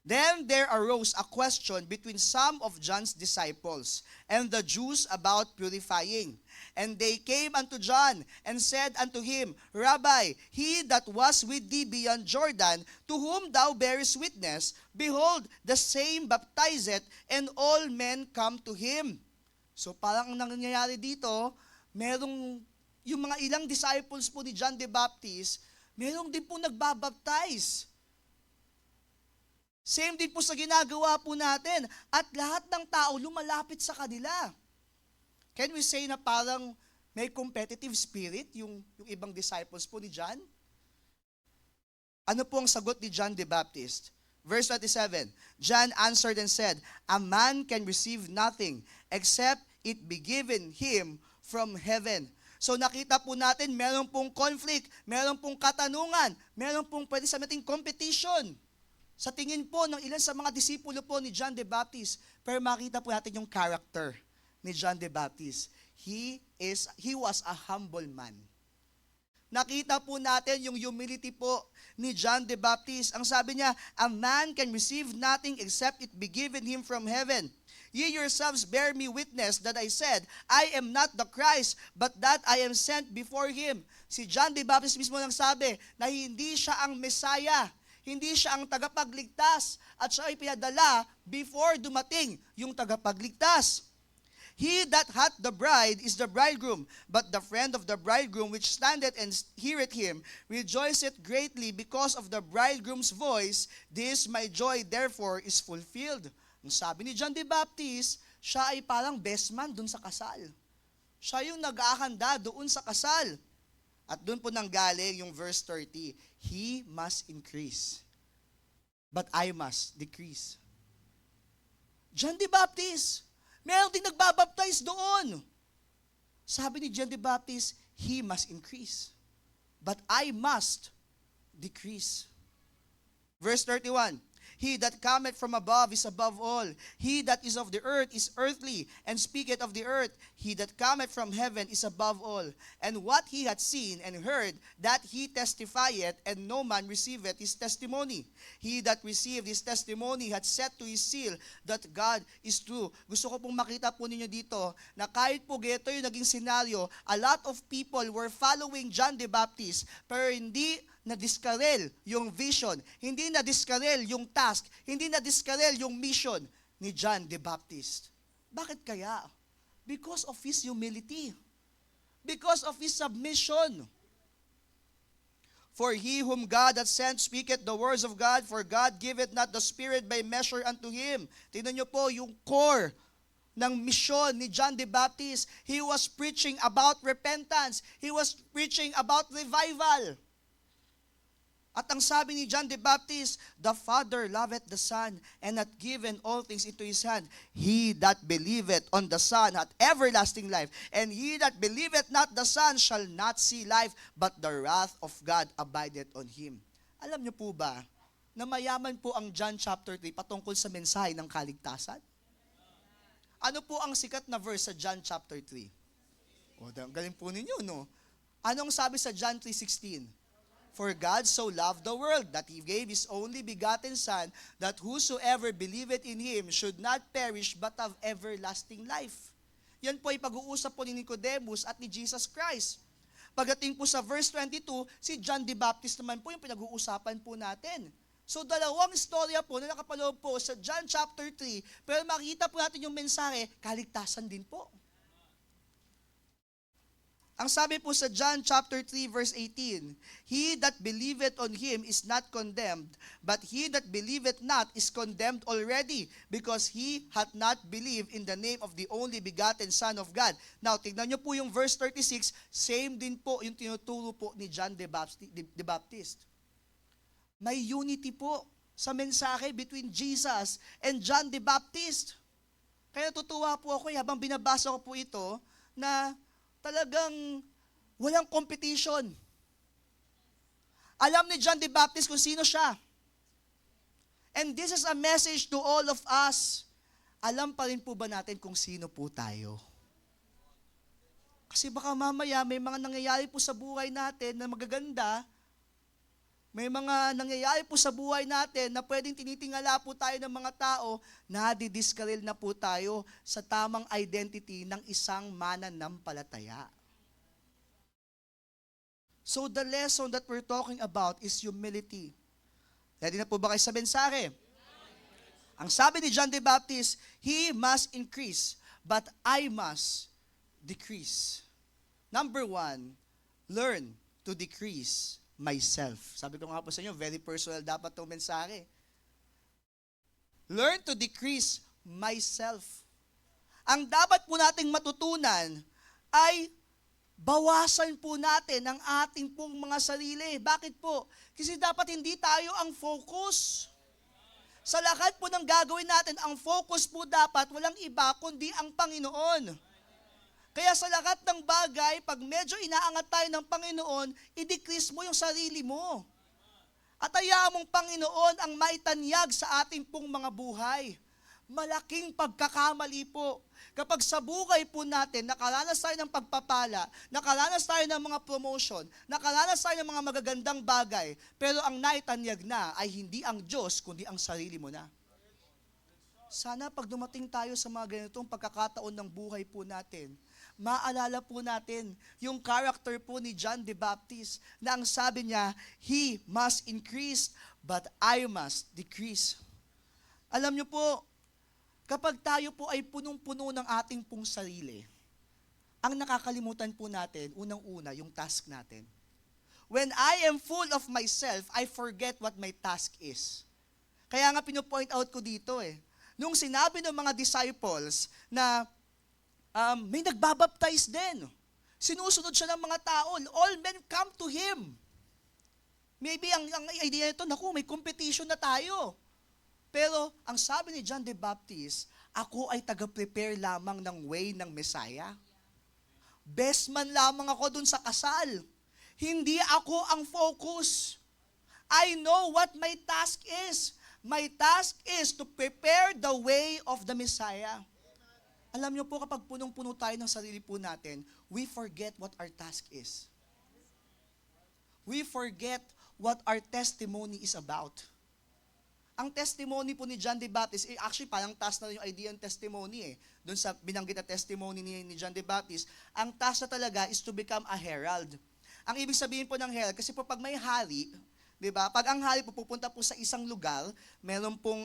Then there arose a question between some of John's disciples and the Jews about purifying. And they came unto John and said unto him, Rabbi, he that was with thee beyond Jordan, to whom thou bearest witness, behold, the same baptizeth, and all men come to him. So parang ang nangyayari dito, merong yung mga ilang disciples po ni John the Baptist, merong din po nagbabaptize. Same din po sa ginagawa po natin. At lahat ng tao lumalapit sa kanila. Can we say na parang may competitive spirit yung ibang disciples po ni John? Ano po ang sagot ni John the Baptist? Verse 27, John answered and said, a man can receive nothing except it be given him from heaven. So nakita po natin, meron pong conflict, meron pong katanungan, meron pong pwede sabihin competition. Sa tingin po ng ilan sa mga disipulo po ni John the Baptist, pero makita po natin yung character ni John the Baptist. He was a humble man. Nakita po natin yung humility po ni John the Baptist. Ang sabi niya, a man can receive nothing except it be given him from heaven. Ye yourselves bear me witness that I said, I am not the Christ, but that I am sent before him. Si John the Baptist mismo nang sabi na hindi siya ang Messiah, hindi siya ang tagapagligtas, at siya ay pinadala before dumating yung tagapagligtas. He that hath the bride is the bridegroom, but the friend of the bridegroom which standeth and heareth him rejoiceth greatly because of the bridegroom's voice. This my joy therefore is fulfilled. Ang sabi ni John the Baptist, siya ay parang best man dun sa kasal. Siya yung nag-aahanda doon sa kasal. At doon po nanggaling yung verse 30, He must increase, but I must decrease. John the Baptist, meron din nagbabaptize doon. Sabi ni John the Baptist, he must increase, but I must decrease. Verse 31, He that cometh from above is above all. He that is of the earth is earthly, and speaketh of the earth. He that cometh from heaven is above all. And what he hath seen and heard, that he testifieth, and no man receiveth his testimony. He that received his testimony hath set to his seal that God is true. Gusto ko pong makita po ninyo dito na kahit po ganito yung naging senaryo, a lot of people were following John the Baptist, pero hindi na-diskarel yung vision, hindi na-diskarel yung task, hindi na-diskarel yung mission ni John the Baptist. Bakit kaya? Because of his humility. Because of his submission. For he whom God hath sent speaketh the words of God, for God giveth not the Spirit by measure unto him. Tingnan nyo po yung core ng mission ni John the Baptist. He was preaching about repentance. He was preaching about revival. At ang sabi ni John the Baptist, the Father loveth the Son, and hath given all things into his hand. He that believeth on the Son hath everlasting life, and he that believeth not the Son shall not see life, but the wrath of God abideth on him. Alam niyo po ba, na mayaman po ang John chapter 3 patungkol sa mensahe ng kaligtasan? Ano po ang sikat na verse sa John chapter 3? O, galing po ninyo, no? Anong sabi sa John 3:16? For God so loved the world that He gave His only begotten Son, that whosoever believeth in Him should not perish but have everlasting life. Yan po ay pag-uusap po ni Nicodemus at ni Jesus Christ. Pagdating po sa verse 22, si John the Baptist naman po yung pinag-uusapan po natin. So dalawang istorya po na nakapaloob po sa John chapter 3, pero makikita po natin yung mensahe, kaligtasan din po. Ang sabi po sa John chapter 3 verse 18, He that believeth on him is not condemned, but he that believeth not is condemned already, because he hath not believed in the name of the only begotten Son of God. Now, tignan nyo po yung verse 36, same din po yung tinuturo po ni John the Baptist. May unity po sa mensahe between Jesus and John the Baptist. Kaya natutuwa po ako habang binabasa ko po ito na talagang walang competition. Alam ni John the Baptist kung sino siya. And this is a message to all of us. Alam pa rin po ba natin kung sino po tayo? Kasi baka mamaya may mga nangyayari po sa buhay natin na magaganda, may mga nangyayari po sa buhay natin na pwedeng tinitingala po tayo ng mga tao, nadidiskaril na po tayo sa tamang identity ng isang mananampalataya. So the lesson that we're talking about is humility. Ready na po ba kayo sa mensahe? Ang sabi ni John the Baptist, He must increase, but I must decrease. Number 1, learn to decrease myself. Sabi ko nga po sa inyo, very personal dapat itong mensahe. Learn to decrease myself. Ang dapat po nating matutunan ay bawasan po natin ang ating pong mga sarili. Bakit po? Kasi dapat hindi tayo ang focus. Sa lahat po ng gagawin natin, ang focus po dapat walang iba kundi ang Panginoon. Kaya sa lahat ng bagay, pag medyo inaangat tayo ng Panginoon, i-decrease mo yung sarili mo. At hayaan mong Panginoon ang maitanyag sa ating pong mga buhay. Malaking pagkakamali po. Kapag sa buhay po natin, nakaranas tayo ng pagpapala, nakaranas tayo ng mga promotion, nakaranas tayo ng mga magagandang bagay, pero ang naitanyag na ay hindi ang Diyos, kundi ang sarili mo na. Sana pag dumating tayo sa mga ganitong pagkakataon ng buhay po natin, maalala po natin yung character po ni John the Baptist na ang sabi niya, He must increase, but I must decrease. Alam niyo po, kapag tayo po ay punong-puno ng ating pong sarili, ang nakakalimutan po natin, unang-una, yung task natin. When I am full of myself, I forget what my task is. Kaya nga pinopoint out ko dito nung sinabi ng mga disciples na may nagbabaptize din. Sinusunod siya ng mga tao. All men come to Him. Maybe ang idea nito, naku, may competition na tayo. Pero ang sabi ni John the Baptist, ako ay taga-prepare lamang ng way ng Messiah. Best man lamang ako dun sa kasal. Hindi ako ang focus. I know what my task is. My task is to prepare the way of the Messiah. Alam niyo po, kapag punong-puno tayo ng sarili po natin, we forget what our task is. We forget what our testimony is about. Ang testimony po ni John the Baptist, actually parang task na yung idea ng testimony Doon sa binanggit na testimony ni John the Baptist, ang task na talaga is to become a herald. Ang ibig sabihin po ng herald, kasi po pag may hari, di ba? Pag ang hari po pupunta po sa isang lugar, meron pong,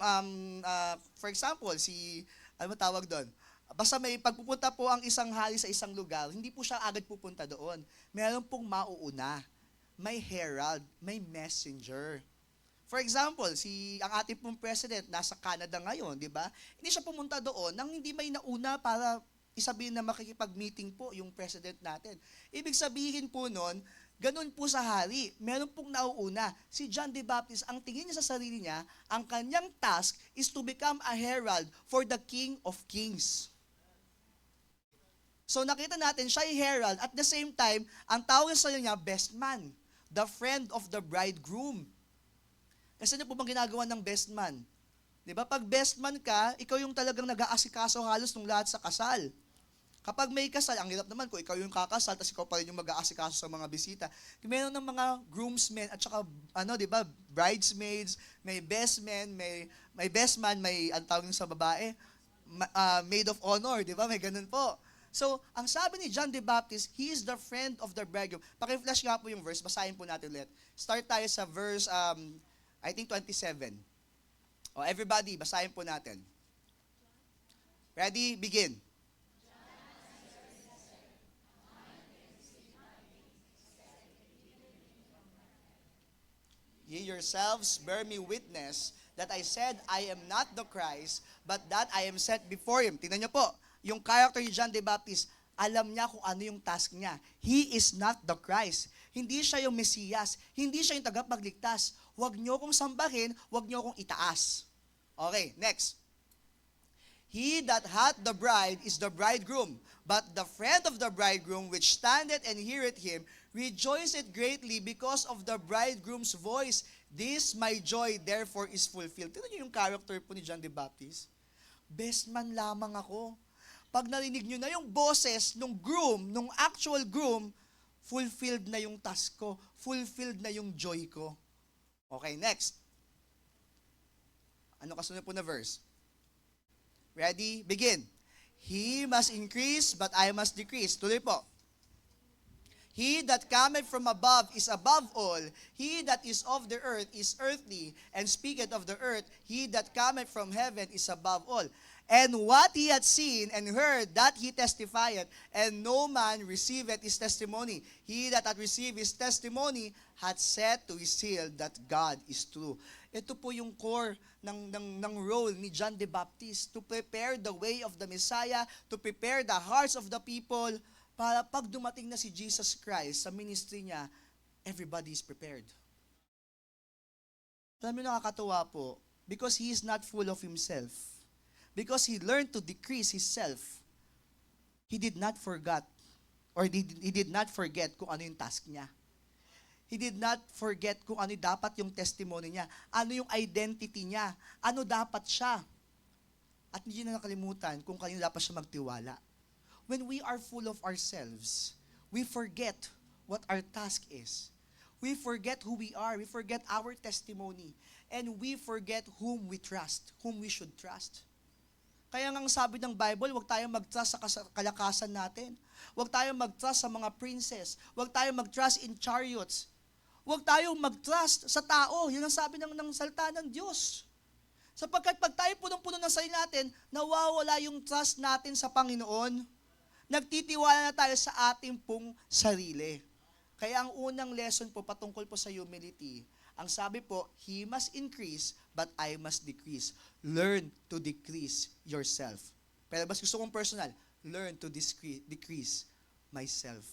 for example, ano tawag doon? Basta may pagpupunta po ang isang hari sa isang lugar, hindi po siya agad pupunta doon. Meron pong mauuna. May herald, may messenger. For example, ang ating pong president nasa Canada ngayon, di ba? Hindi siya pumunta doon nang hindi may nauna para isabihin na makikipag-meeting po yung president natin. Ibig sabihin po nun, ganun po sa hari. Meron pong nauuna. Si John the Baptist, ang tingin niya sa sarili niya, ang kanyang task is to become a herald for the King of Kings. So nakita natin, siya ay herald. At the same time, ang tawag sa niya, best man. The friend of the bridegroom. Kasi ano po bang ginagawa ng best man? Di ba? Pag best man ka, ikaw yung talagang nag-aasikaso halos ng lahat sa kasal. Kapag may kasal, ang hirap naman kung ikaw yung kakasal, tapos ikaw pa rin yung mag-aasikaso sa mga bisita. Meron ng mga groomsmen at saka, di ba, bridesmaids, may best man, may best man, may, ang tawag sa babae, maid of honor, di ba? May ganun po. So, ang sabi ni John the Baptist, he is the friend of the bridegroom. Paki-flash nga po yung verse, basahin po natin ulit. Start tayo sa verse, I think 27. Everybody, basahin po natin. Ready? Begin. Ye yourselves bear me witness that I said I am not the Christ, but that I am sent before Him. Tingnan niyo po, yung character ni John the Baptist, alam niya kung ano yung task niya. He is not the Christ. Hindi siya yung Mesiyas. Hindi siya yung tagapagligtas. Huwag niyo kong sambahin, huwag niyo kong itaas. Okay, next. He that hath the bride is the bridegroom, but the friend of the bridegroom which standeth and heareth him, rejoiceth greatly because of the bridegroom's voice. This my joy therefore is fulfilled. Tignan niyo yung character po ni John the Baptist. Best man lamang ako. Pag narinig niyo na yung boses nung groom, nung actual groom, fulfilled na yung task ko, fulfilled na yung joy ko. Okay, next. Ano kasunod po na verse? Ready? Begin. He must increase, but I must decrease. Tuloy po. He that cometh from above is above all. He that is of the earth is earthly, and speaketh of the earth. He that cometh from heaven is above all. And what he hath seen and heard, that he testifieth, and no man receiveth his testimony. He that hath received his testimony hath set to his seal that God is true. Ito po yung core ng role ni John the Baptist, to prepare the way of the Messiah, to prepare the hearts of the people, para pag dumating na si Jesus Christ sa ministry niya, everybody is prepared. Alam niyo, nakakatuwa po, because he is not full of himself. Because he learned to decrease himself, he did not forget, or he did not forget kung ano yung task niya. He did not forget kung ano dapat yung testimony niya, ano yung identity niya, ano dapat siya. At hindi na nakalimutan kung kanino dapat siya magtiwala. When we are full of ourselves, we forget what our task is. We forget who we are, we forget our testimony, and we forget whom we trust, whom we should trust. Kaya nga ang sabi ng Bible, huwag tayong mag-trust sa kalakasan natin. Huwag tayong mag-trust sa mga princess. Huwag tayong mag-trust in chariots. Huwag tayong mag-trust sa tao. Yun ang sabi ng salita ng Diyos. Sapagkat pag tayo punong-puno ng sarili natin, nawawala yung trust natin sa Panginoon. Nagtitiwala na tayo sa ating pong sarili. Kaya ang unang lesson po patungkol po sa humility, ang sabi po, He must increase, but I must decrease. Learn to decrease yourself. Pero mas gusto kong personal, learn to decrease myself.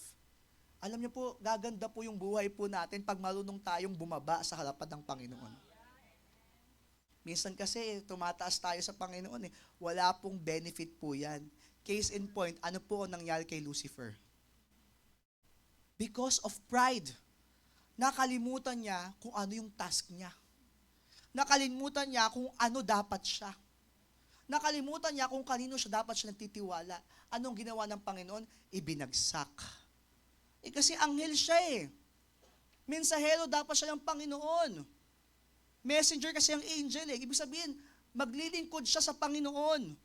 Alam niyo po, gaganda po yung buhay po natin pag marunong tayong bumaba sa harapan ng Panginoon. Minsan kasi, tumataas tayo sa Panginoon. Wala pong benefit po yan. Case in point, ano po ang nangyari kay Lucifer? Because of pride. Nakalimutan niya kung ano yung task niya. Nakalimutan niya kung ano dapat siya. Nakalimutan niya kung kanino siya dapat siya nagtitiwala. Anong ginawa ng Panginoon? Ibinagsak. Kasi anghel siya Mensahero dapat siya ng Panginoon. Messenger kasi ang angel Ibig sabihin, maglilingkod siya sa Panginoon.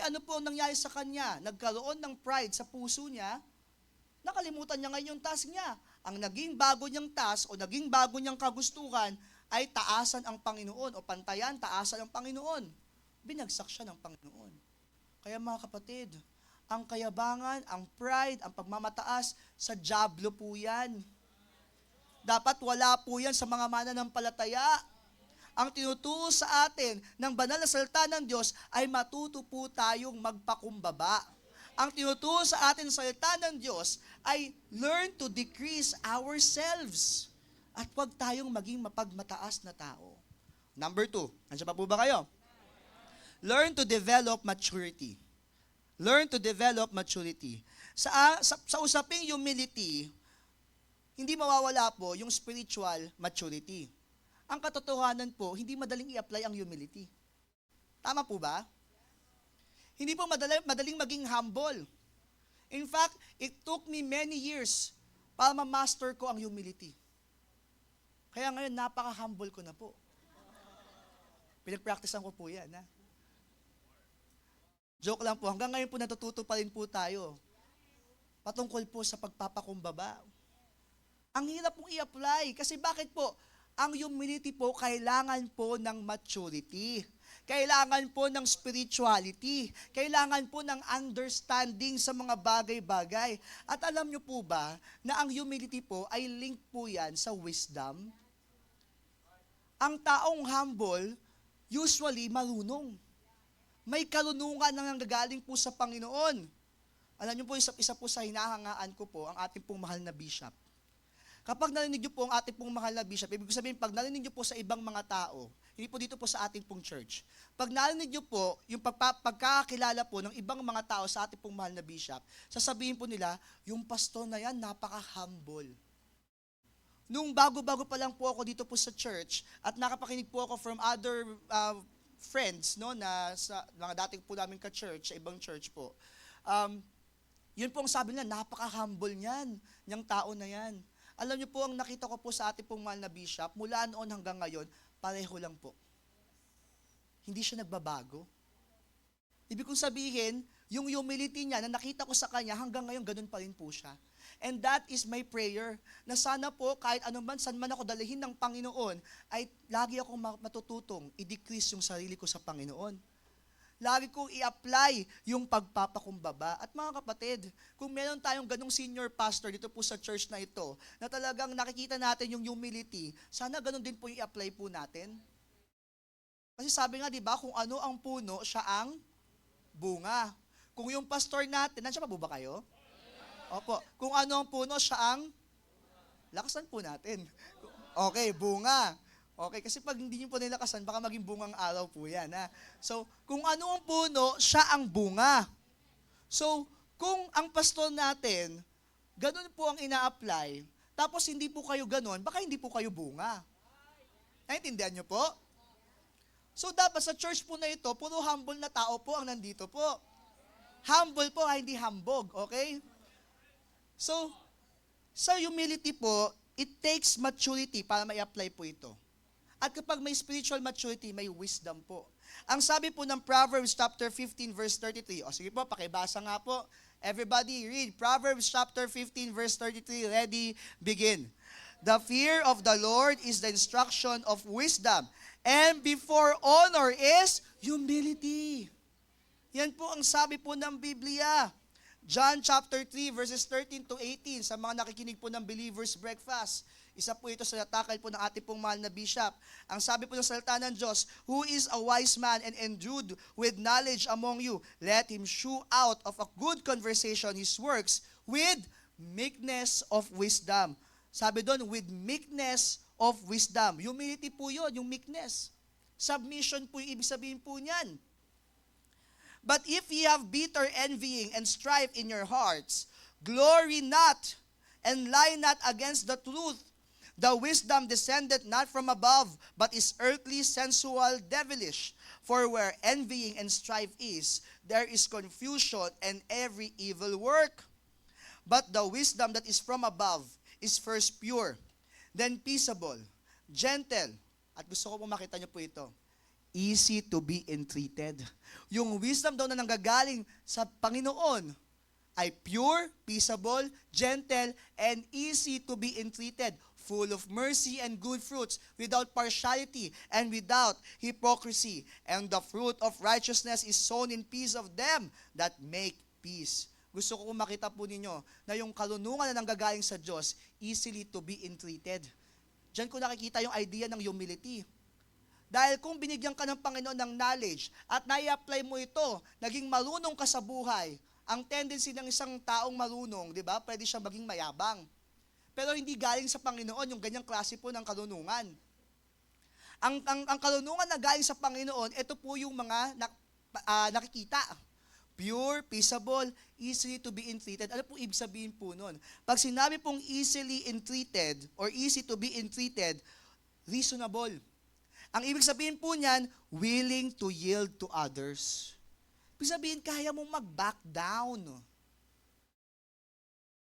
Ano po ang nangyari sa kanya? Nagkaroon ng pride sa puso niya, nakalimutan niya ngayon yung task niya. Ang naging bago niyang task o naging bago niyang kagustuhan ay taasan ang Panginoon o pantayan, taasan ang Panginoon. Binagsak siya ng Panginoon. Kaya mga kapatid, ang kayabangan, ang pride, ang pagmamataas, sa dyablo po yan. Dapat wala po yan sa mga mananampalataya. Ang tinuturo sa atin ng banal na salita ng Diyos ay matuto po tayong magpakumbaba. Ang tinuturo sa atin sa salita ng Diyos ay learn to decrease ourselves. At huwag tayong maging mapagmataas na tao. Number 2, nandiyan pa po ba kayo? Learn to develop maturity. Learn to develop maturity. Sa usaping humility, hindi mawawala po yung spiritual maturity. Ang katotohanan po, hindi madaling i-apply ang humility. Tama po ba? Hindi po madaling maging humble. In fact, it took me many years para ma-master ko ang humility. Kaya ngayon, napaka-humble ko na po. Pinag-practicean ko po yan. Joke lang po, hanggang ngayon po natututo pa rin po tayo. Patungkol po sa pagpapakumbaba. Ang hirap pong i-apply. Kasi bakit po? Ang humility po, kailangan po ng maturity. Kailangan po ng spirituality. Kailangan po ng understanding sa mga bagay-bagay. At alam nyo po ba, na ang humility po ay link po yan sa wisdom? Ang taong humble, usually marunong. May karunungan na nanggagaling po sa Panginoon. Alam nyo po, isa po sa hinahangaan ko po, ang ating pong mahal na bishop. Kapag narinig niyo po ang ating pong mahal na bishop, ibig sabihin, pag narinig niyo po sa ibang mga tao, hindi po dito po sa ating pong church, pag narinig niyo po yung pagkakakilala po ng ibang mga tao sa ating pong mahal na bishop, sasabihin po nila, yung pastor na yan, napaka-humble. Nung bago-bago pa lang po ako dito po sa church, at nakapakinig po ako from other friends, no, na sa mga dating po namin ka-church, sa ibang church po, yun po ang sabi nila, napaka-humble niyan, niyang tao na yan. Alam niyo po, ang nakita ko po sa ating pong mahal na bishop, mula noon hanggang ngayon, pareho lang po. Hindi siya nagbabago. Ibig kong sabihin, yung humility niya na nakita ko sa kanya, hanggang ngayon ganun pa rin po siya. And that is my prayer, na sana po kahit anuman, saan man ako dalihin ng Panginoon, ay lagi akong matututong i-decrease yung sarili ko sa Panginoon. Lagi kong i-apply yung pagpapakumbaba. At mga kapatid, kung meron tayong ganong senior pastor dito po sa church na ito, na talagang nakikita natin yung humility, sana ganon din po i-apply po natin. Kasi sabi nga, di ba, kung ano ang puno, siya ang bunga. Kung yung pastor natin, nandiyan pa po ba kayo? Opo. Kung ano ang puno, siya ang lakasan po natin. Okay, bunga. Okay, kasi pag hindi nyo po nilakasan, baka maging bungang araw po yan. So, kung ano ang puno, siya ang bunga. So, kung ang pastor natin, ganun po ang ina-apply, tapos hindi po kayo ganun, baka hindi po kayo bunga. Naintindihan nyo po? So, dapat sa church po na ito, puro humble na tao po ang nandito po. Humble po, hindi hambog. Okay? So, sa humility po, it takes maturity para ma-apply po ito. At kapag may spiritual maturity, may wisdom po. Ang sabi po ng Proverbs chapter 15 verse 33. O sige po, pakibasa nga po. Everybody read Proverbs chapter 15 verse 33. Ready, begin. The fear of the Lord is the instruction of wisdom, and before honor is humility. Yan po ang sabi po ng Biblia. John chapter 3 verses 13 to 18 sa mga nakikinig po ng Believer's Breakfast. Isa po ito sa natakal po ng ating pong mahal na bishop. Ang sabi po ng salita ng Diyos, who is a wise man and endued with knowledge among you? Let him shew out of a good conversation his works with meekness of wisdom. Sabi doon, with meekness of wisdom. Humility po yun, yung meekness. Submission po yung ibig sabihin po niyan. But if ye have bitter envying and strife in your hearts, glory not, and lie not against the truth. The wisdom descendeth not from above, but is earthly, sensual, devilish. For where envying and strife is, there is confusion and every evil work. But the wisdom that is from above is first pure, then peaceable, gentle, at gusto ko po makita niyo po ito, easy to be entreated. Yung wisdom daw na nanggagaling sa Panginoon ay pure, peaceable, gentle, and easy to be entreated, full of mercy and good fruits, without partiality and without hypocrisy. And the fruit of righteousness is sown in peace of them that make peace. Gusto ko makita po ninyo na yung kalunungan na nanggagaling sa Diyos, easily to be entreated. Diyan ko nakikita yung idea ng humility. Dahil kung binigyan ka ng Panginoon ng knowledge at nai-apply mo ito, naging marunong ka sa buhay, ang tendency ng isang taong marunong, di ba, pwede siya maging mayabang. Pero hindi galing sa Panginoon yung ganyang klase po ng kalunungan. Ang kalunungan na galing sa Panginoon, ito po yung mga nakikita. Pure, peaceable, easily to be entreated. Ano po ibig sabihin po nun? Pag sinabi pong easily entreated or easy to be entreated, reasonable. Ang ibig sabihin po niyan, willing to yield to others. Ibig sabihin, kaya mong mag-back down.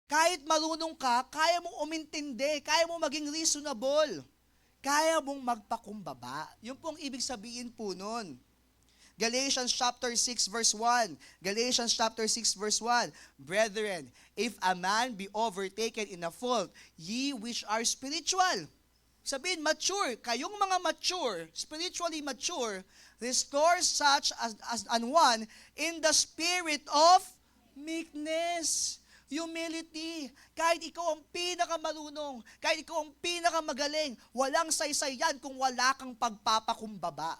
Kahit marunong ka, kaya mong umintindi, kaya mong maging reasonable. Kaya mong magpakumbaba. Yun po ang ibig sabihin po nun. Galatians chapter 6 verse 1. Galatians chapter 6 verse 1. Brethren, if a man be overtaken in a fault, ye which are spiritual. Sabihin, mature. Kayong mga mature, spiritually mature, restore such as an one in the spirit of meekness. Humility. Kahit ikaw ang pinakamarunong, kahit ikaw ang pinakamagaling, walang saysay yan kung wala kang pagpapakumbaba.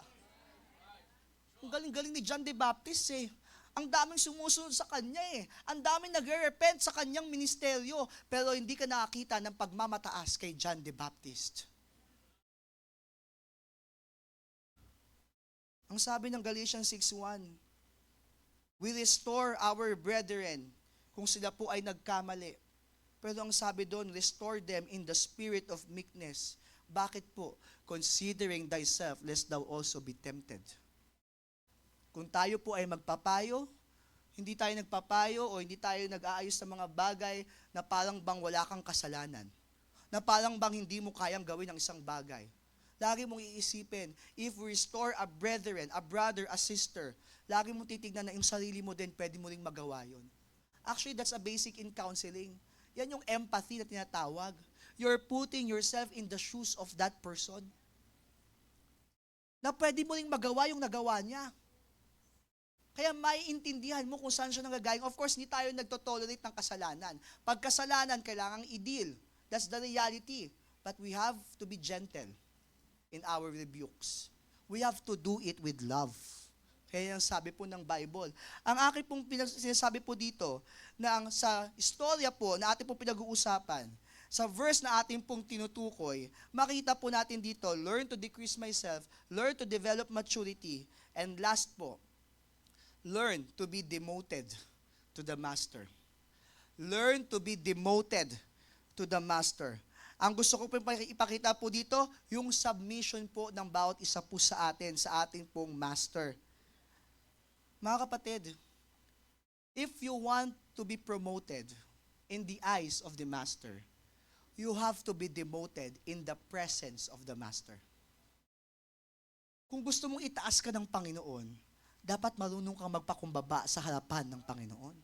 Ang galing-galing ni John the Baptist eh. Ang daming sumusunod sa kanya eh. Ang daming nagre-repent sa kanyang ministeryo. Pero hindi ka nakakita ng pagmamataas kay John the Baptist. Ang sabi ng Galatians 6:1, we restore our brethren kung sila po ay nagkamali. Pero ang sabi doon, restore them in the spirit of meekness. Bakit po? Considering thyself, lest thou also be tempted. Kung tayo po ay magpapayo, hindi tayo nagpapayo o hindi tayo nag-aayos sa mga bagay na parang bang wala kang kasalanan. Na parang bang hindi mo kayang gawin ang isang bagay. Lagi mong iisipin, if we restore a brethren, a brother, a sister, lagi mong titignan na yung sarili mo din, pwede mo ring magawa yun. Actually, that's a basic in counseling. Yan yung empathy na tinatawag. You're putting yourself in the shoes of that person. Na pwede mo ring magawa yung nagawa niya. Kaya maiintindihan mo kung saan siya nanggagaling. Of course, hindi tayo nagtotolerate ng kasalanan. Pag kasalanan, kailangang i-deal. That's the reality. But we have to be gentle in our rebukes. We have to do it with love. Kaya yung sabi po ng Bible. Ang akin pong sinasabi po dito, na sa istorya po na ating pong pinag-uusapan, sa verse na ating pong tinutukoy, makita po natin dito, learn to decrease myself, learn to develop maturity, and last po, learn to be demoted to the master. Learn to be demoted to the master. Ang gusto ko po ipakita po dito, yung submission po ng bawat isa po sa atin, sa ating pong master. Mga kapatid, if you want to be promoted in the eyes of the master, you have to be demoted in the presence of the master. kung gusto mong itaas ka ng Panginoon, dapat marunong kang magpakumbaba sa harapan ng Panginoon.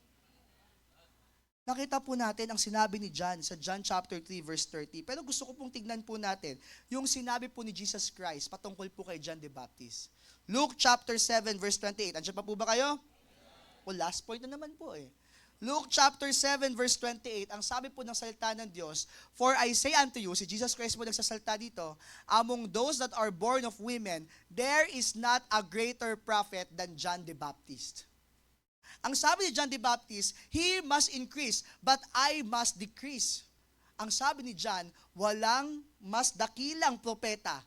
Nakita po natin ang sinabi ni John sa John chapter 3 verse 30. Pero gusto ko pong tignan po natin yung sinabi po ni Jesus Christ patungkol po kay John the Baptist. Luke chapter 7 verse 28. Andiyan pa po ba kayo? O last point na naman po eh. Luke chapter 7 verse 28, ang sabi po ng salita ng Diyos, "For I say unto you," si Jesus Christ po nagsasalita dito, "among those that are born of women, there is not a greater prophet than John the Baptist." Ang sabi ni John the Baptist, "He must increase, but I must decrease." Ang sabi ni John, walang mas dakilang propeta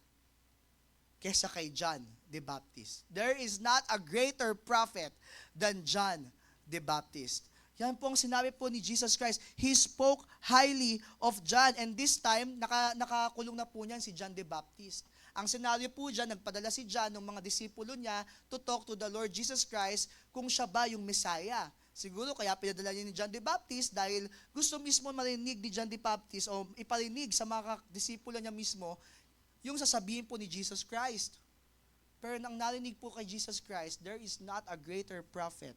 kesa kay John the Baptist. There is not a greater prophet than John the Baptist. Yan po ang sinabi po ni Jesus Christ. He spoke highly of John, and this time, nakakulong na po niyan si John the Baptist. Ang senaryo po dyan, nagpadala si John ng mga disipulo niya to talk to the Lord Jesus Christ kung siya ba yung Messiah. Siguro kaya pinadala niya ni John the Baptist dahil gusto mismo marinig ni John the Baptist o iparinig sa mga disipulo niya mismo yung sasabihin po ni Jesus Christ. Pero nang narinig po kay Jesus Christ, there is not a greater prophet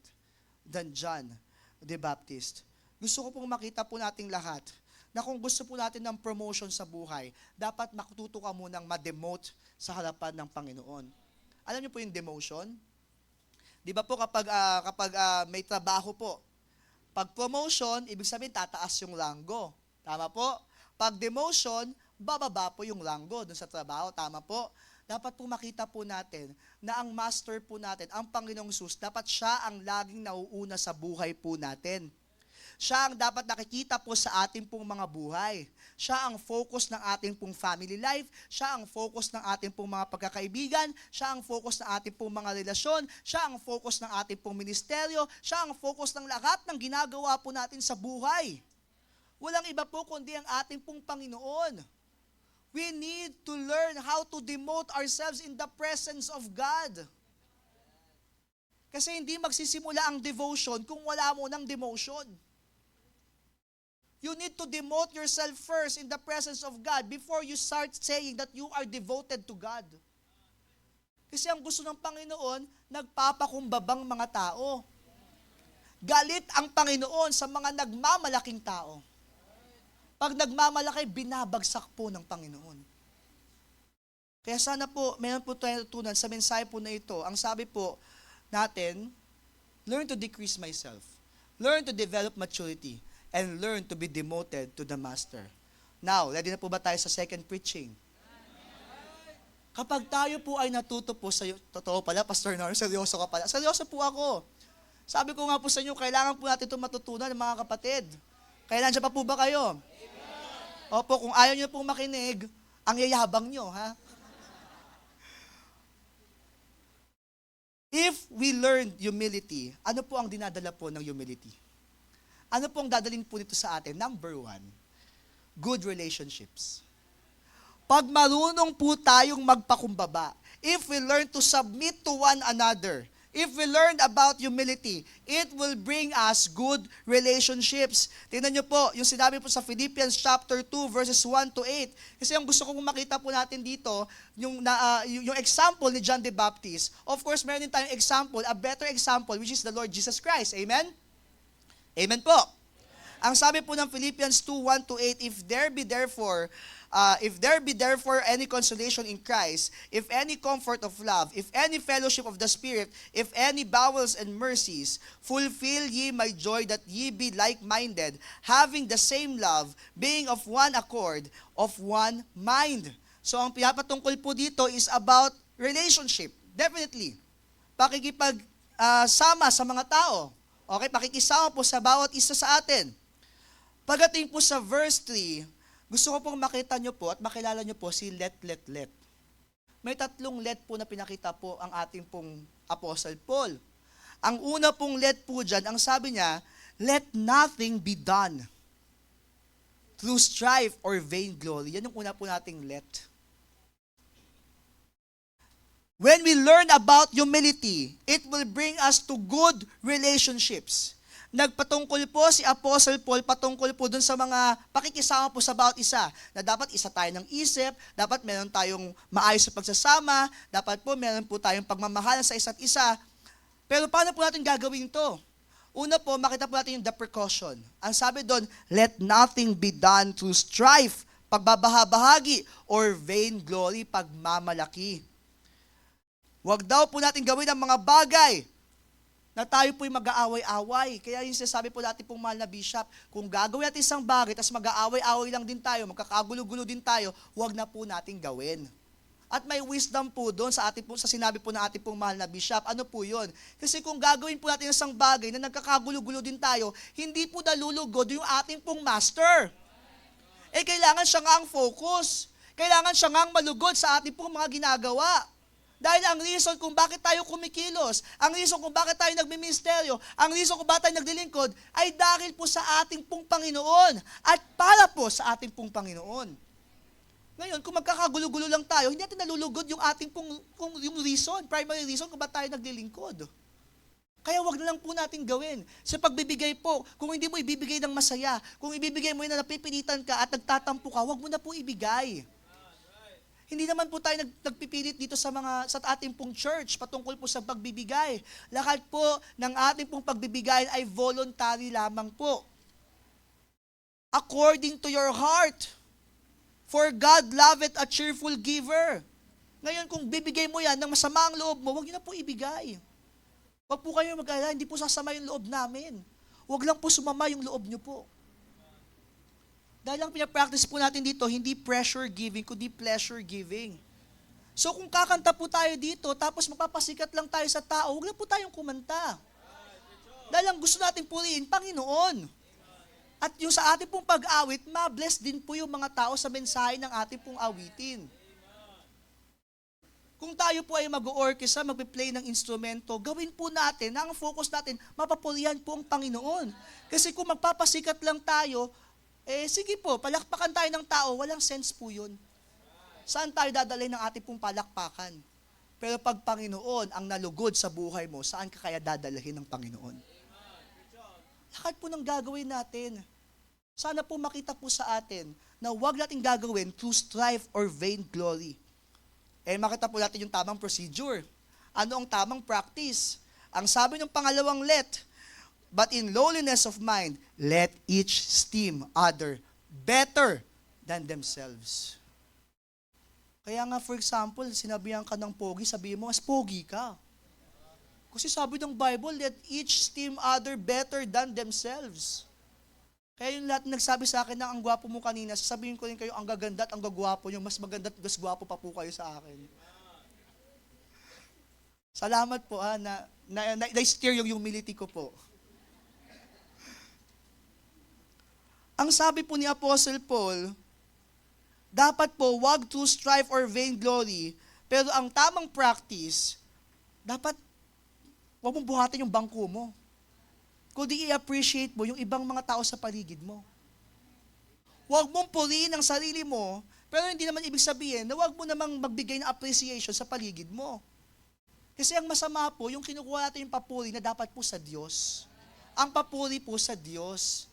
than John the Baptist. Gusto ko pong makita po nating lahat na kung gusto po natin ng promotion sa buhay, dapat matuto ka munang ma-demote sa harapan ng Panginoon. Alam niyo po yung demotion? Di ba po kapag may trabaho po, pag promotion, ibig sabihin tataas yung ranggo. Tama po? Pag demotion, bababa po yung ranggo dun sa trabaho. Tama po? Dapat po makita po natin na ang master po natin, ang Panginoong Sus, dapat siya ang laging nauuna sa buhay po natin. Siya ang dapat nakikita po sa ating pong mga buhay. Siya ang focus ng ating pong family life. Siya ang focus ng ating pong mga pagkakaibigan. Siya ang focus ng ating pong mga relasyon. Siya ang focus ng ating pong ministeryo. Siya ang focus ng lahat ng ginagawa po natin sa buhay. Walang iba po kundi ang ating pong Panginoon. We need to learn how to demote ourselves in the presence of God. Kasi hindi magsisimula ang devotion kung wala mo ng demotion. You need to demote yourself first in the presence of God before you start saying that you are devoted to God. Kasi ang gusto ng Panginoon, nagpapakumbabang mga tao. Galit ang Panginoon sa mga nagmamalaking tao. Pag nagmamalaki, binabagsak po ng Panginoon. Kaya sana po, mayroon po tayo natutunan sa mensahe po na ito. Ang sabi po natin, learn to decrease myself. Learn to develop maturity. And learn to be demoted to the Master. Now, ready na po ba tayo sa second preaching? Kapag tayo po ay natuto po sa totoo pala, Pastor Nor, seryoso ka pala. Seryoso po ako. Sabi ko nga po sa inyo, kailangan po natin ito matutunan, mga kapatid. Kailan siya pa po ba kayo? Opo, kung ayaw nyo pong makinig, ang yayabang nyo, ha? If we learn humility, ano po ang dinadala po ng humility? Ano pong dadalhin po nito sa atin? Number 1, good relationships. Pag marunong po tayong magpakumbaba, if we learn to submit to one another, if we learn about humility, it will bring us good relationships. Tingnan niyo po, yung sinabi po sa Philippians chapter 2 verses 1 to 8. Kasi yung gusto kong makita po natin dito, yung example ni John the Baptist. Of course, meron din tayong example, a better example, which is the Lord Jesus Christ. Amen? Amen po. Ang sabi po ng Philippians 2:1 to 8, if there be therefore any consolation in Christ, if any comfort of love, if any fellowship of the Spirit, if any bowels and mercies, fulfill ye my joy that ye be like-minded, having the same love, being of one accord, of one mind. So ang pinapatungkol po dito is about relationship. Definitely. Pakikipag-sama sa mga tao. Okay, pakikisama po sa bawat isa sa atin. Pagdating po sa verse 3, gusto ko pong makita nyo po at makilala nyo po si let. May 3 let po na pinakita po ang ating pong Apostle Paul. Ang una pong let po dyan, ang sabi niya, let nothing be done through strife or vainglory. Yan yung una po nating let. When we learn about humility, it will bring us to good relationships. nagpatungkol po si Apostle Paul patungkol po dun sa mga pakikisama po sa bawat isa, na dapat isa tayo ng isip, dapat meron tayong maayos sa pagsasama, dapat po meron po tayong pagmamahalan sa isa't isa. Pero paano po natin gagawin to? Una po, makita po natin yung the precaution. Ang sabi doon, let nothing be done through strife, pagbabahabahagi, or vain glory, pagmamalaki. Huwag daw po natin gawin ang mga bagay na tayo po'y mag-aaway-away. Kaya yung sinasabi po natin pong mahal na bishop, kung gagawin natin isang bagay, tapos mag-aaway-away lang din tayo, magkakagulo-gulo din tayo, huwag na po natin gawin. At may wisdom po doon sa sinabi po ng ating pong mahal na bishop. Ano po yun? Kasi kung gagawin po natin isang bagay na nagkakagulo-gulo din tayo, hindi po nalulugod yung ating pong master. Kailangan siya nga ang focus. Kailangan siya nga ang malugod sa ating pong mga ginagawa. Dahil ang reason kung bakit tayo kumikilos, ang reason kung bakit tayo nagmiministeryo, ang reason kung bakit tayo naglilingkod, ay dahil po sa ating pong Panginoon at para po sa ating pong Panginoon. Ngayon, kung magkakagulo-gulo lang tayo, hindi natin nalulugod yung ating pong yung reason, primary reason kung bakit tayo naglilingkod. Kaya wag na lang po natin gawin. Sa pagbibigay po, kung hindi mo ibibigay ng masaya, kung ibibigay mo yun na napipilitan ka at nagtatampo ka, wag mo na po ibigay. Hindi naman po tayo nagpipilit dito sa ating pong church patungkol po sa pagbibigay. Lahat po ng ating pong pagbibigay ay voluntary lamang po. According to your heart. For God loveth a cheerful giver. Ngayon, kung bibigay mo yan ng masama ang loob mo, huwag niyo na po ibigay. Huwag po kayo mag-alala, hindi po sasama yung loob namin. Huwag lang po sumama yung loob niyo po. Dahil ang pinapractice po natin dito, hindi pressure giving, kundi pleasure giving. So kung kakanta po tayo dito, tapos magpapasikat lang tayo sa tao, huwag lang po tayong kumanta. Dahil ang gusto natin purihin, Panginoon. At yung sa ating pong pag-awit, ma-bless din po yung mga tao sa mensahe ng ating pong awitin. Kung tayo po ay mag-orchestra, mag-play ng instrumento, gawin po natin, na ang focus natin, mapapurihan po ang Panginoon. Kasi kung magpapasikat lang tayo, sige po, palakpakan tayo ng tao, walang sense po yun. Saan tayo dadalhin ng ating pong palakpakan? Pero pag Panginoon ang nalugod sa buhay mo, saan ka kaya dadalhin ng Panginoon? Lahat po ng gagawin natin. Sana po makita po sa atin na huwag natin gagawin through strife or vain glory. Makita po natin yung tamang procedure. Ano ang tamang practice? Ang sabi ng pangalawang let, but in lowliness of mind, let each esteem other better than themselves. Kaya nga, for example, sinabihan ka ng pogi, sabihin mo, mas pogi ka. Kasi sabi ng Bible, let each esteem other better than themselves. Kaya yung lahat nagsabi sa akin na ang gwapo mo kanina, sasabihin ko rin kayo, ang gaganda at ang gagwapo nyo, mas maganda at mas gwapo pa po kayo sa akin. Salamat po na-steer yung humility ko po. Ang sabi po ni Apostle Paul, dapat po wag to strive or vainglory, pero ang tamang practice, dapat wag mong buhatin yung bangko mo. Kundi i-appreciate mo yung ibang mga tao sa paligid mo. Huwag mong purihin ang sarili mo, pero hindi naman ibig sabihin na huwag mo namang magbigay ng appreciation sa paligid mo. Kasi ang masama po, yung kinukuha natin yung papuri na dapat po sa Diyos. Ang papuri po sa Diyos.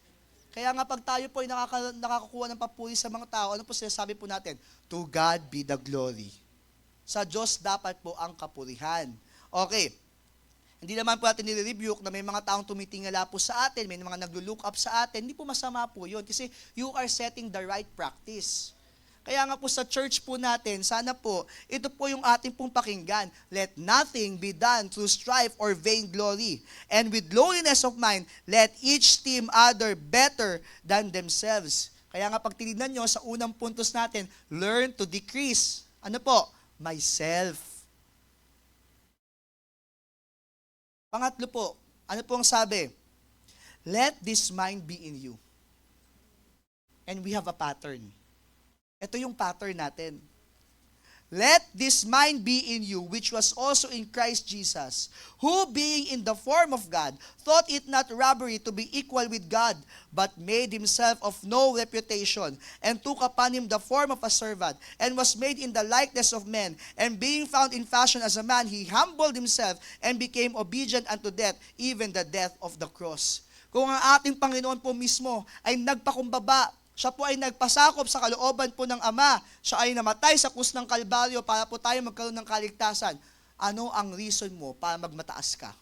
Kaya nga pag tayo po ay nakakakuha ng papuri sa mga tao, ano po sinasabi po natin? To God be the glory. Sa Diyos dapat po ang kapurihan. Okay. Hindi naman po natin nire-rebuke na may mga taong tumitingala po sa atin, may mga naglo-look up sa atin, hindi po masama po yun kasi you are setting the right practice. Kaya nga po sa church po natin, sana po, ito po yung ating pong pakinggan. Let nothing be done through strife or vainglory. And with lowliness of mind, let each esteem other better than themselves. Kaya nga pag tinignan nyo sa unang puntos natin, learn to decrease. Ano po? Myself. Pangatlo po, ano po ang sabi? Let this mind be in you. And we have a pattern. Ito yung pattern natin. Let this mind be in you, which was also in Christ Jesus, who being in the form of God, thought it not robbery to be equal with God, but made himself of no reputation, and took upon him the form of a servant, and was made in the likeness of men, and being found in fashion as a man, he humbled himself, and became obedient unto death, even the death of the cross. Kung ang ating Panginoon po mismo ay nagpakumbaba, siya po ay nagpasakop sa kalooban po ng Ama, siya ay namatay sa krus ng Kalbaryo para po tayo magkaroon ng kaligtasan, ano ang reason mo para magmataas ka?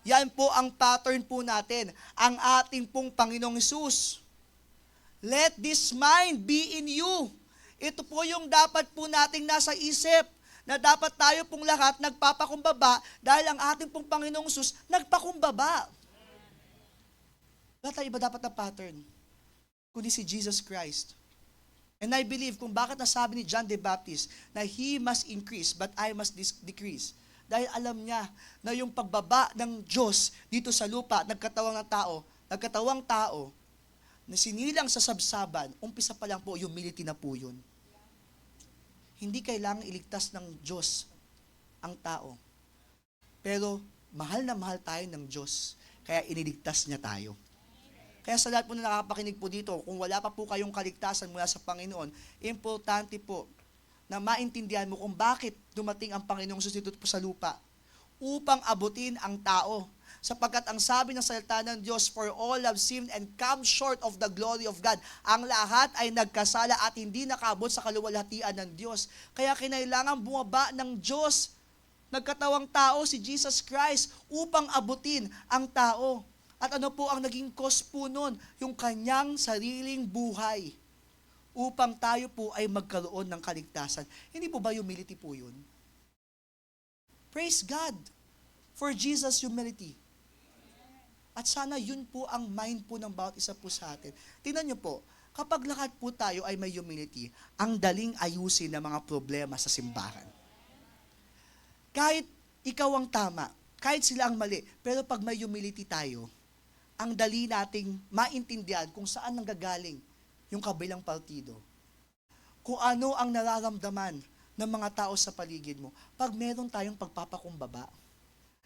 Yan po ang pattern po natin, ang ating pong Panginoong Hesus. Let this mind be in you. Ito po yung dapat po nating nasa isip, na dapat tayo pong lahat nagpapakumbaba dahil ang ating pong Panginoong Hesus nagpakumbaba. Wala tayo iba dapat na pattern, kundi si Jesus Christ. And I believe kung bakit nasabi ni John the Baptist na He must increase but I must decrease. Dahil alam niya na yung pagbaba ng Diyos dito sa lupa, nagkatawang tao, na sinilang sa sabsaban, umpisa pa lang po, humility na po yun. Hindi kailangang iligtas ng Diyos ang tao. Pero mahal na mahal tayo ng Diyos, kaya iniligtas niya tayo. Kaya sa lahat po na nakapakinig po dito, kung wala pa po kayong kaligtasan mula sa Panginoon, importante po na maintindihan mo kung bakit dumating ang Panginoong Jesus dito po sa lupa. Upang abutin ang tao. Sapagkat ang sabi ng salita ng Diyos, for all have sinned and come short of the glory of God. Ang lahat ay nagkasala at hindi nakaabot sa kaluwalhatian ng Diyos. Kaya kinailangan bumaba ng Diyos, nagkatawang tao si Jesus Christ, upang abutin ang tao. At ano po ang naging cause po nun? Yung kanyang sariling buhay. Upang tayo po ay magkaroon ng kaligtasan. Hindi po ba humility po yun? Praise God for Jesus' humility. At sana yun po ang mind po ng bawat isa po sa atin. Tingnan nyo po, kapag lahat po tayo ay may humility, ang daling ayusin ng mga problema sa simbahan. Kahit ikaw ang tama, kahit sila ang mali, pero pag may humility tayo, ang dali nating maintindihan kung saan nanggagaling yung kabilang partido. Kung ano ang nararamdaman ng mga tao sa paligid mo, pag meron tayong pagpapakumbaba.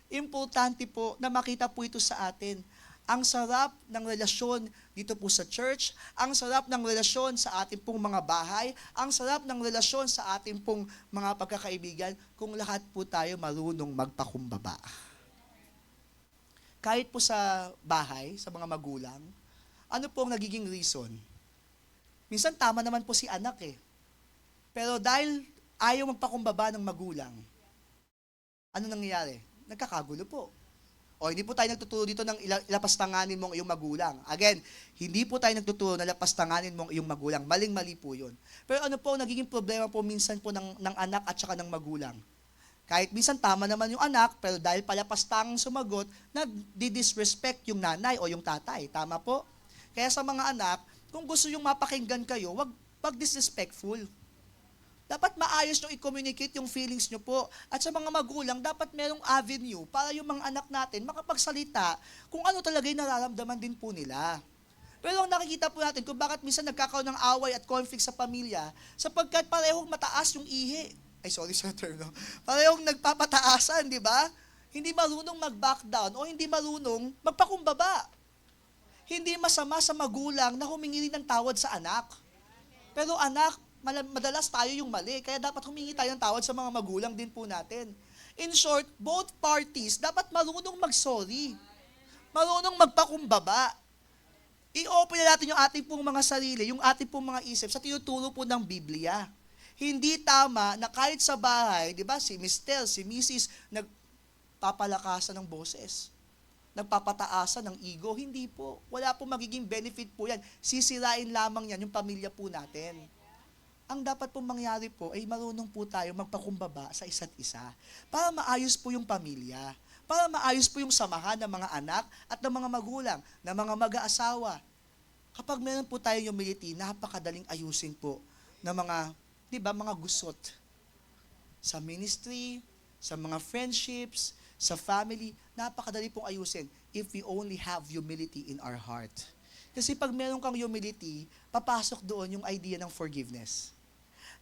Importante po na makita po ito sa atin. Ang sarap ng relasyon dito po sa church, ang sarap ng relasyon sa ating pong mga bahay, ang sarap ng relasyon sa ating pong mga pagkakaibigan kung lahat po tayo marunong magpakumbaba. Kahit po sa bahay, sa mga magulang, ano po ang nagiging reason? Minsan tama naman po si anak eh. Pero dahil ayaw magpakumbaba ng magulang, ano nangyayari? Nagkakagulo po. O hindi po tayo nagtuturo dito ng ilapastanganin mong iyong magulang. Again, hindi po tayo nagtuturo na lapastanganin mong iyong magulang. Maling-mali po yun. Pero ano po, nagiging problema po minsan po ng anak at saka ng magulang. Kahit minsan tama naman yung anak, pero dahil palapastangang sumagot, nag-disrespect yung nanay o yung tatay. Tama po? Kaya sa mga anak, kung gusto yung mapakinggan kayo, wag disrespectful. Dapat maayos nyo i-communicate yung feelings nyo po. At sa mga magulang, dapat merong avenue para yung mga anak natin makapagsalita kung ano talaga yung nararamdaman din po nila. Pero ang nakikita po natin kung bakit minsan nagkakaroon ng away at conflict sa pamilya, sapagkat parehong mataas yung ihi. Ay, sorry sa term, no? Parehong nagpapataasan, di ba? Hindi marunong mag-back down o hindi marunong magpakumbaba. Hindi masama sa magulang na humingi ng tawad sa anak. Pero anak, madalas tayo yung mali, kaya dapat humingi tayo ng tawad sa mga magulang din po natin. In short, both parties dapat marunong mag-sorry. Marunong magpakumbaba. I-open na natin yung ating pong mga sarili, yung ating pong mga isip sa tinuturo po ng Biblia. Hindi tama na kahit sa bahay, di ba, si Mr., si Mrs., nagpapalakasan ng boses. Nagpapataasan ng ego. Hindi po. Wala po magiging benefit po yan. Sisirain lamang yan yung pamilya po natin. Ang dapat pong mangyari po ay marunong po tayo magpakumbaba sa isa't isa para maayos po yung pamilya, para maayos po yung samahan ng mga anak at ng mga magulang, ng mga mag-aasawa. Kapag meron po tayong humility, napakadaling ayusin po ng mga, di ba, mga gusot sa ministry, sa mga friendships, sa family, napakadali pong ayusin if we only have humility in our heart. Kasi pag meron kang humility, papasok doon yung idea ng forgiveness.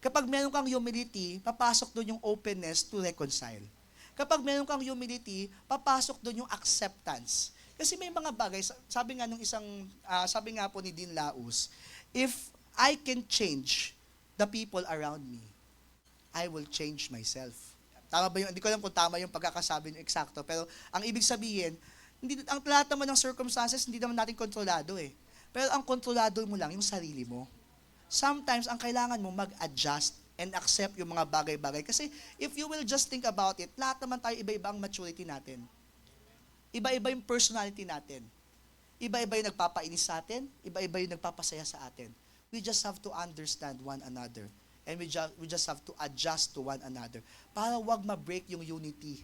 Kapag meron kang humility, papasok doon yung openness to reconcile. Kapag meron kang humility, papasok doon yung acceptance. Kasi may mga bagay, sabi nga po ni Dean Laus, if I can change the people around me, I will change myself. Tama ba yun? Hindi ko alam kung tama yung pagkakasabi ng eksakto, pero ang ibig sabihin, Hindi, ang lahat naman ng circumstances, hindi naman natin kontrolado eh. Pero ang kontrolado mo lang, yung sarili mo. Sometimes, ang kailangan mo mag-adjust and accept yung mga bagay-bagay. Kasi if you will just think about it, lahat naman tayo iba-iba ang maturity natin. Iba-iba yung personality natin. Iba-iba yung nagpapainis sa atin, iba-iba yung nagpapasaya sa atin. We just have to understand one another. And we just have to adjust to one another para wag ma-break yung unity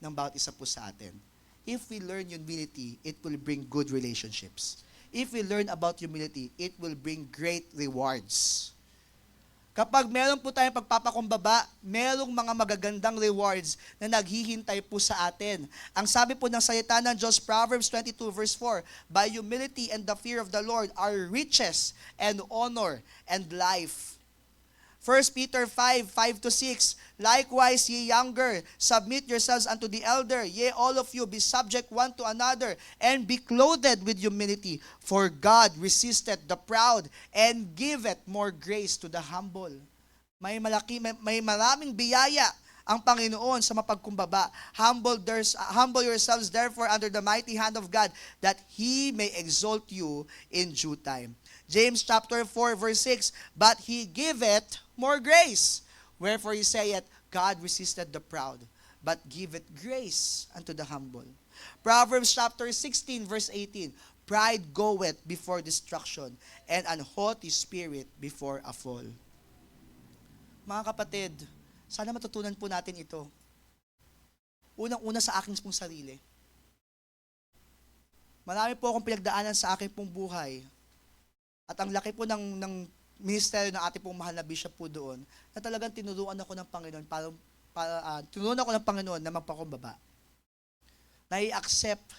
ng bawat isa po sa atin. If we learn humility, it will bring good relationships. If we learn about humility, it will bring great rewards. Kapag meron po tayong pagpapakumbaba, merong mga magagandang rewards na naghihintay po sa atin. Ang sabi po ng salita ng Diyos, Proverbs 22 verse 4, by humility and the fear of the Lord are riches and honor and life. 1 Peter 5:5-6, likewise ye younger, submit yourselves unto the elder, yea, all of you be subject one to another, and be clothed with humility. For God resisteth the proud, and giveth more grace to the humble. May maraming biyaya ang Panginoon sa mapagkumbaba. Humble yourselves therefore under the mighty hand of God, that He may exalt you in due time. James chapter 4 verse 6, but He giveth more grace. Wherefore He saith, God resisted the proud, but giveth grace unto the humble. Proverbs chapter 16 verse 18, pride goeth before destruction, and an haughty spirit before a fall. Mga kapatid, sana matutunan po natin ito. Unang-una sa aking pong sarili. Marami po akong pinagdaanan sa aking pong buhay. At ang laki po ng ministeryo ng ating pong mahal na bishop po doon, na talagang tinuruan ako ng Panginoon tinuruan ako ng Panginoon na magpakumbaba. Na i-accept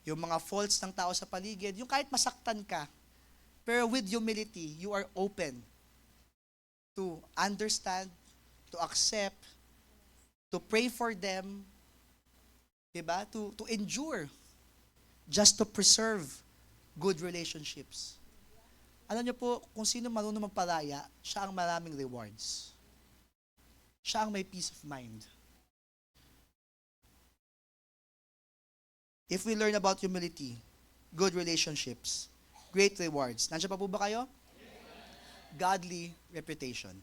yung mga faults ng tao sa paligid, yung kahit masaktan ka, pero with humility, you are open to understand, to accept, to pray for them, diba? To endure, just to preserve good relationships. Alam niyo po, kung sino marunong magpalaya, siya ang maraming rewards. Siya ang may peace of mind. If we learn about humility, good relationships, great rewards. Nandiyan pa po ba kayo? Godly reputation.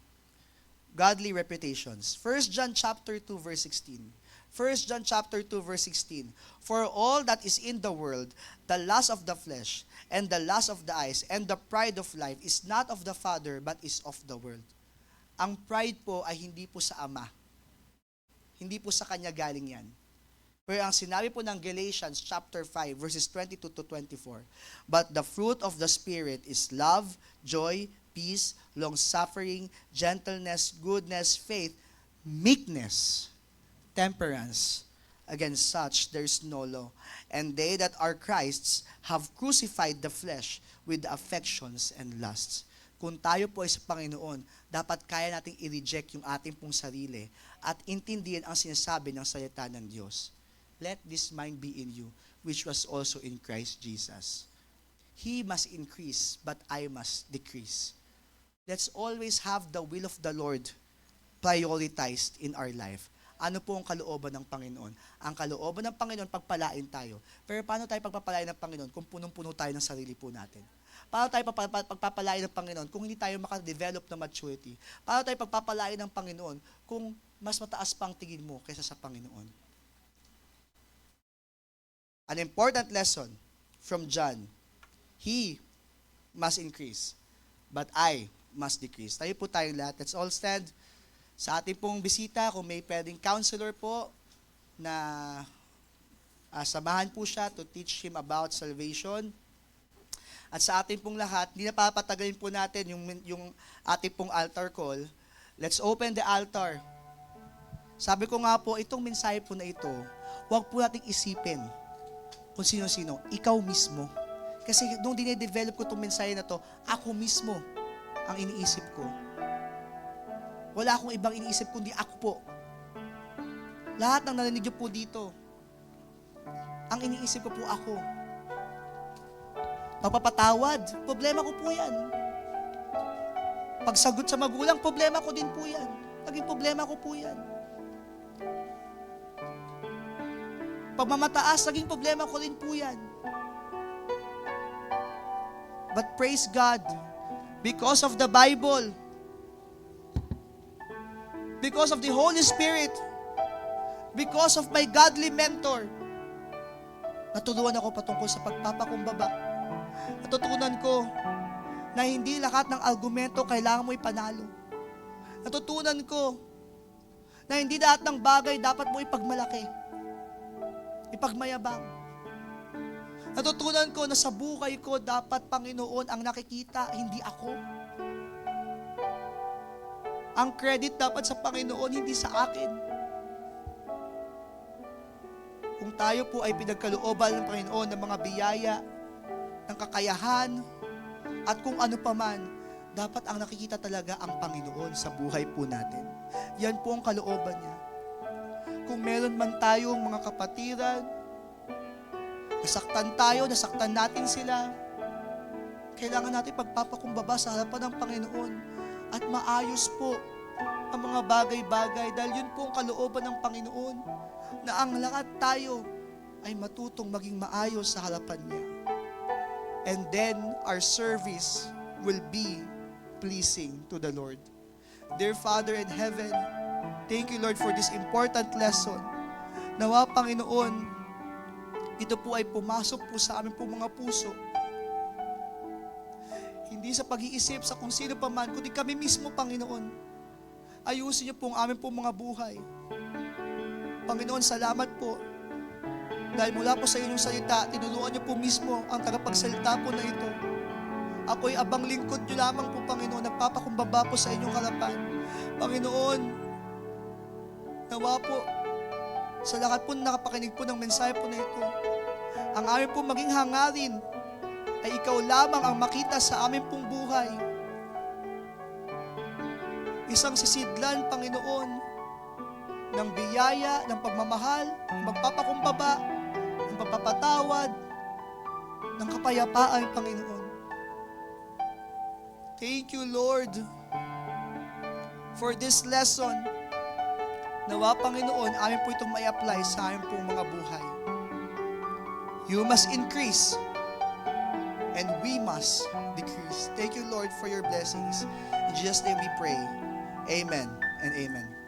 Godly reputations. 1 John chapter 2 verse 16. 1 John chapter 2 verse 16. For all that is in the world, the lust of the flesh, and the lust of the eyes, and the pride of life is not of the Father, but is of the world. Ang pride po ay hindi po sa Ama. Hindi po sa Kanya galing yan. Pero ang sinabi po ng Galatians chapter 5 verses 22-24, but the fruit of the Spirit is love, joy, peace, long-suffering, gentleness, goodness, faith, meekness, temperance. Against such there is no law. And they that are Christ's have crucified the flesh with the affections and lusts. Kung tayo po ay sa Panginoon, dapat kaya nating i-reject yung ating pong sarili at intindihin ang sinasabi ng salita ng Diyos. Let this mind be in you, which was also in Christ Jesus. He must increase, but I must decrease. Let's always have the will of the Lord prioritized in our life. Ano po ang kalooban ng Panginoon? Ang kalooban ng Panginoon, pagpalain tayo. Pero paano tayo pagpapalain ng Panginoon kung punong-puno tayo ng sarili po natin? Paano tayo pagpapalain ng Panginoon kung hindi tayo makadevelop ng maturity? Paano tayo pagpapalain ng Panginoon kung mas mataas pa ang tingin mo kaysa sa Panginoon? An important lesson from John, He must increase, but I must decrease. Tayo po tayong lahat. Let's all stand. Sa ating pong bisita, kung may pwedeng counselor po na samahan po siya to teach him about salvation. At sa ating pong lahat, hindi na papatagalin po natin yung ating pong altar call. Let's open the altar. Sabi ko nga po, itong mensahe po na ito, huwag po nating isipin kung sino-sino, ikaw mismo. Kasi nung dinedevelop ko itong mensahe na to, ako mismo ang iniisip ko. Wala akong ibang iniisip kundi ako po. Lahat ng narinig niyo po dito, ang iniisip ko po ako. Pagpapatawad, problema ko po yan. Pagsagot sa magulang, problema ko din po yan. Naging problema ko po yan. Pagmamataas, naging problema ko rin po yan. But praise God, because of the Bible, because of the Holy Spirit, because of my godly mentor, natutunan ako patungkol sa pagpapakumbaba. Natutunan ko na hindi lahat ng argumento kailangan mo ipanalo. Natutunan ko na hindi lahat ng bagay dapat mo ipagmalaki, ipagmayabang. Natutunan ko na sa buhay ko dapat, Panginoon, ang nakikita, hindi ako. Ang credit dapat sa Panginoon, hindi sa akin. Kung tayo po ay pinagkalooban ng Panginoon ng mga biyaya, ng kakayahan, at kung ano paman, dapat ang nakikita talaga ang Panginoon sa buhay po natin. Yan po ang kalooban niya. Kung meron man tayong mga kapatiran, nasaktan tayo, nasaktan natin sila, kailangan natin pagpapakumbaba sa harapan ng Panginoon at maayos po ang mga bagay-bagay dahil yun po ang kalooban ng Panginoon na ang lahat tayo ay matutong maging maayos sa harapan niya. And then our service will be pleasing to the Lord. Dear Father in heaven, thank you, Lord, for this important lesson. Nawa, Panginoon, ito po ay pumasok po sa amin po mga puso. Hindi sa pag-iisip sa kung sino pa man, kundi kami mismo, Panginoon. Ayusin niyo po ang amin po mga buhay. Panginoon, salamat po. Dahil mula po sa inyong salita, tinulungan niyo po mismo ang tagapagsalita po na ito. Ako'y abang lingkod niyo lamang po, Panginoon, nagpapakumbaba po sa inyong harapan. Panginoon, nawa po, sa lahat po nakapakinig po ng mensahe po na ito, ang amin po maging hangarin ay ikaw lamang ang makita sa amin pong buhay. Isang sisidlan, Panginoon, ng biyaya, ng pagmamahal, ng magpapakumbaba, ng pagpapatawad, ng kapayapaan, Panginoon. Thank you, Lord, for this lesson. Nawa, Panginoon, amin po itong may apply sa amin pong mga buhay. You must increase and we must decrease. Thank you, Lord, for your blessings. In Jesus' name we pray. Amen and amen.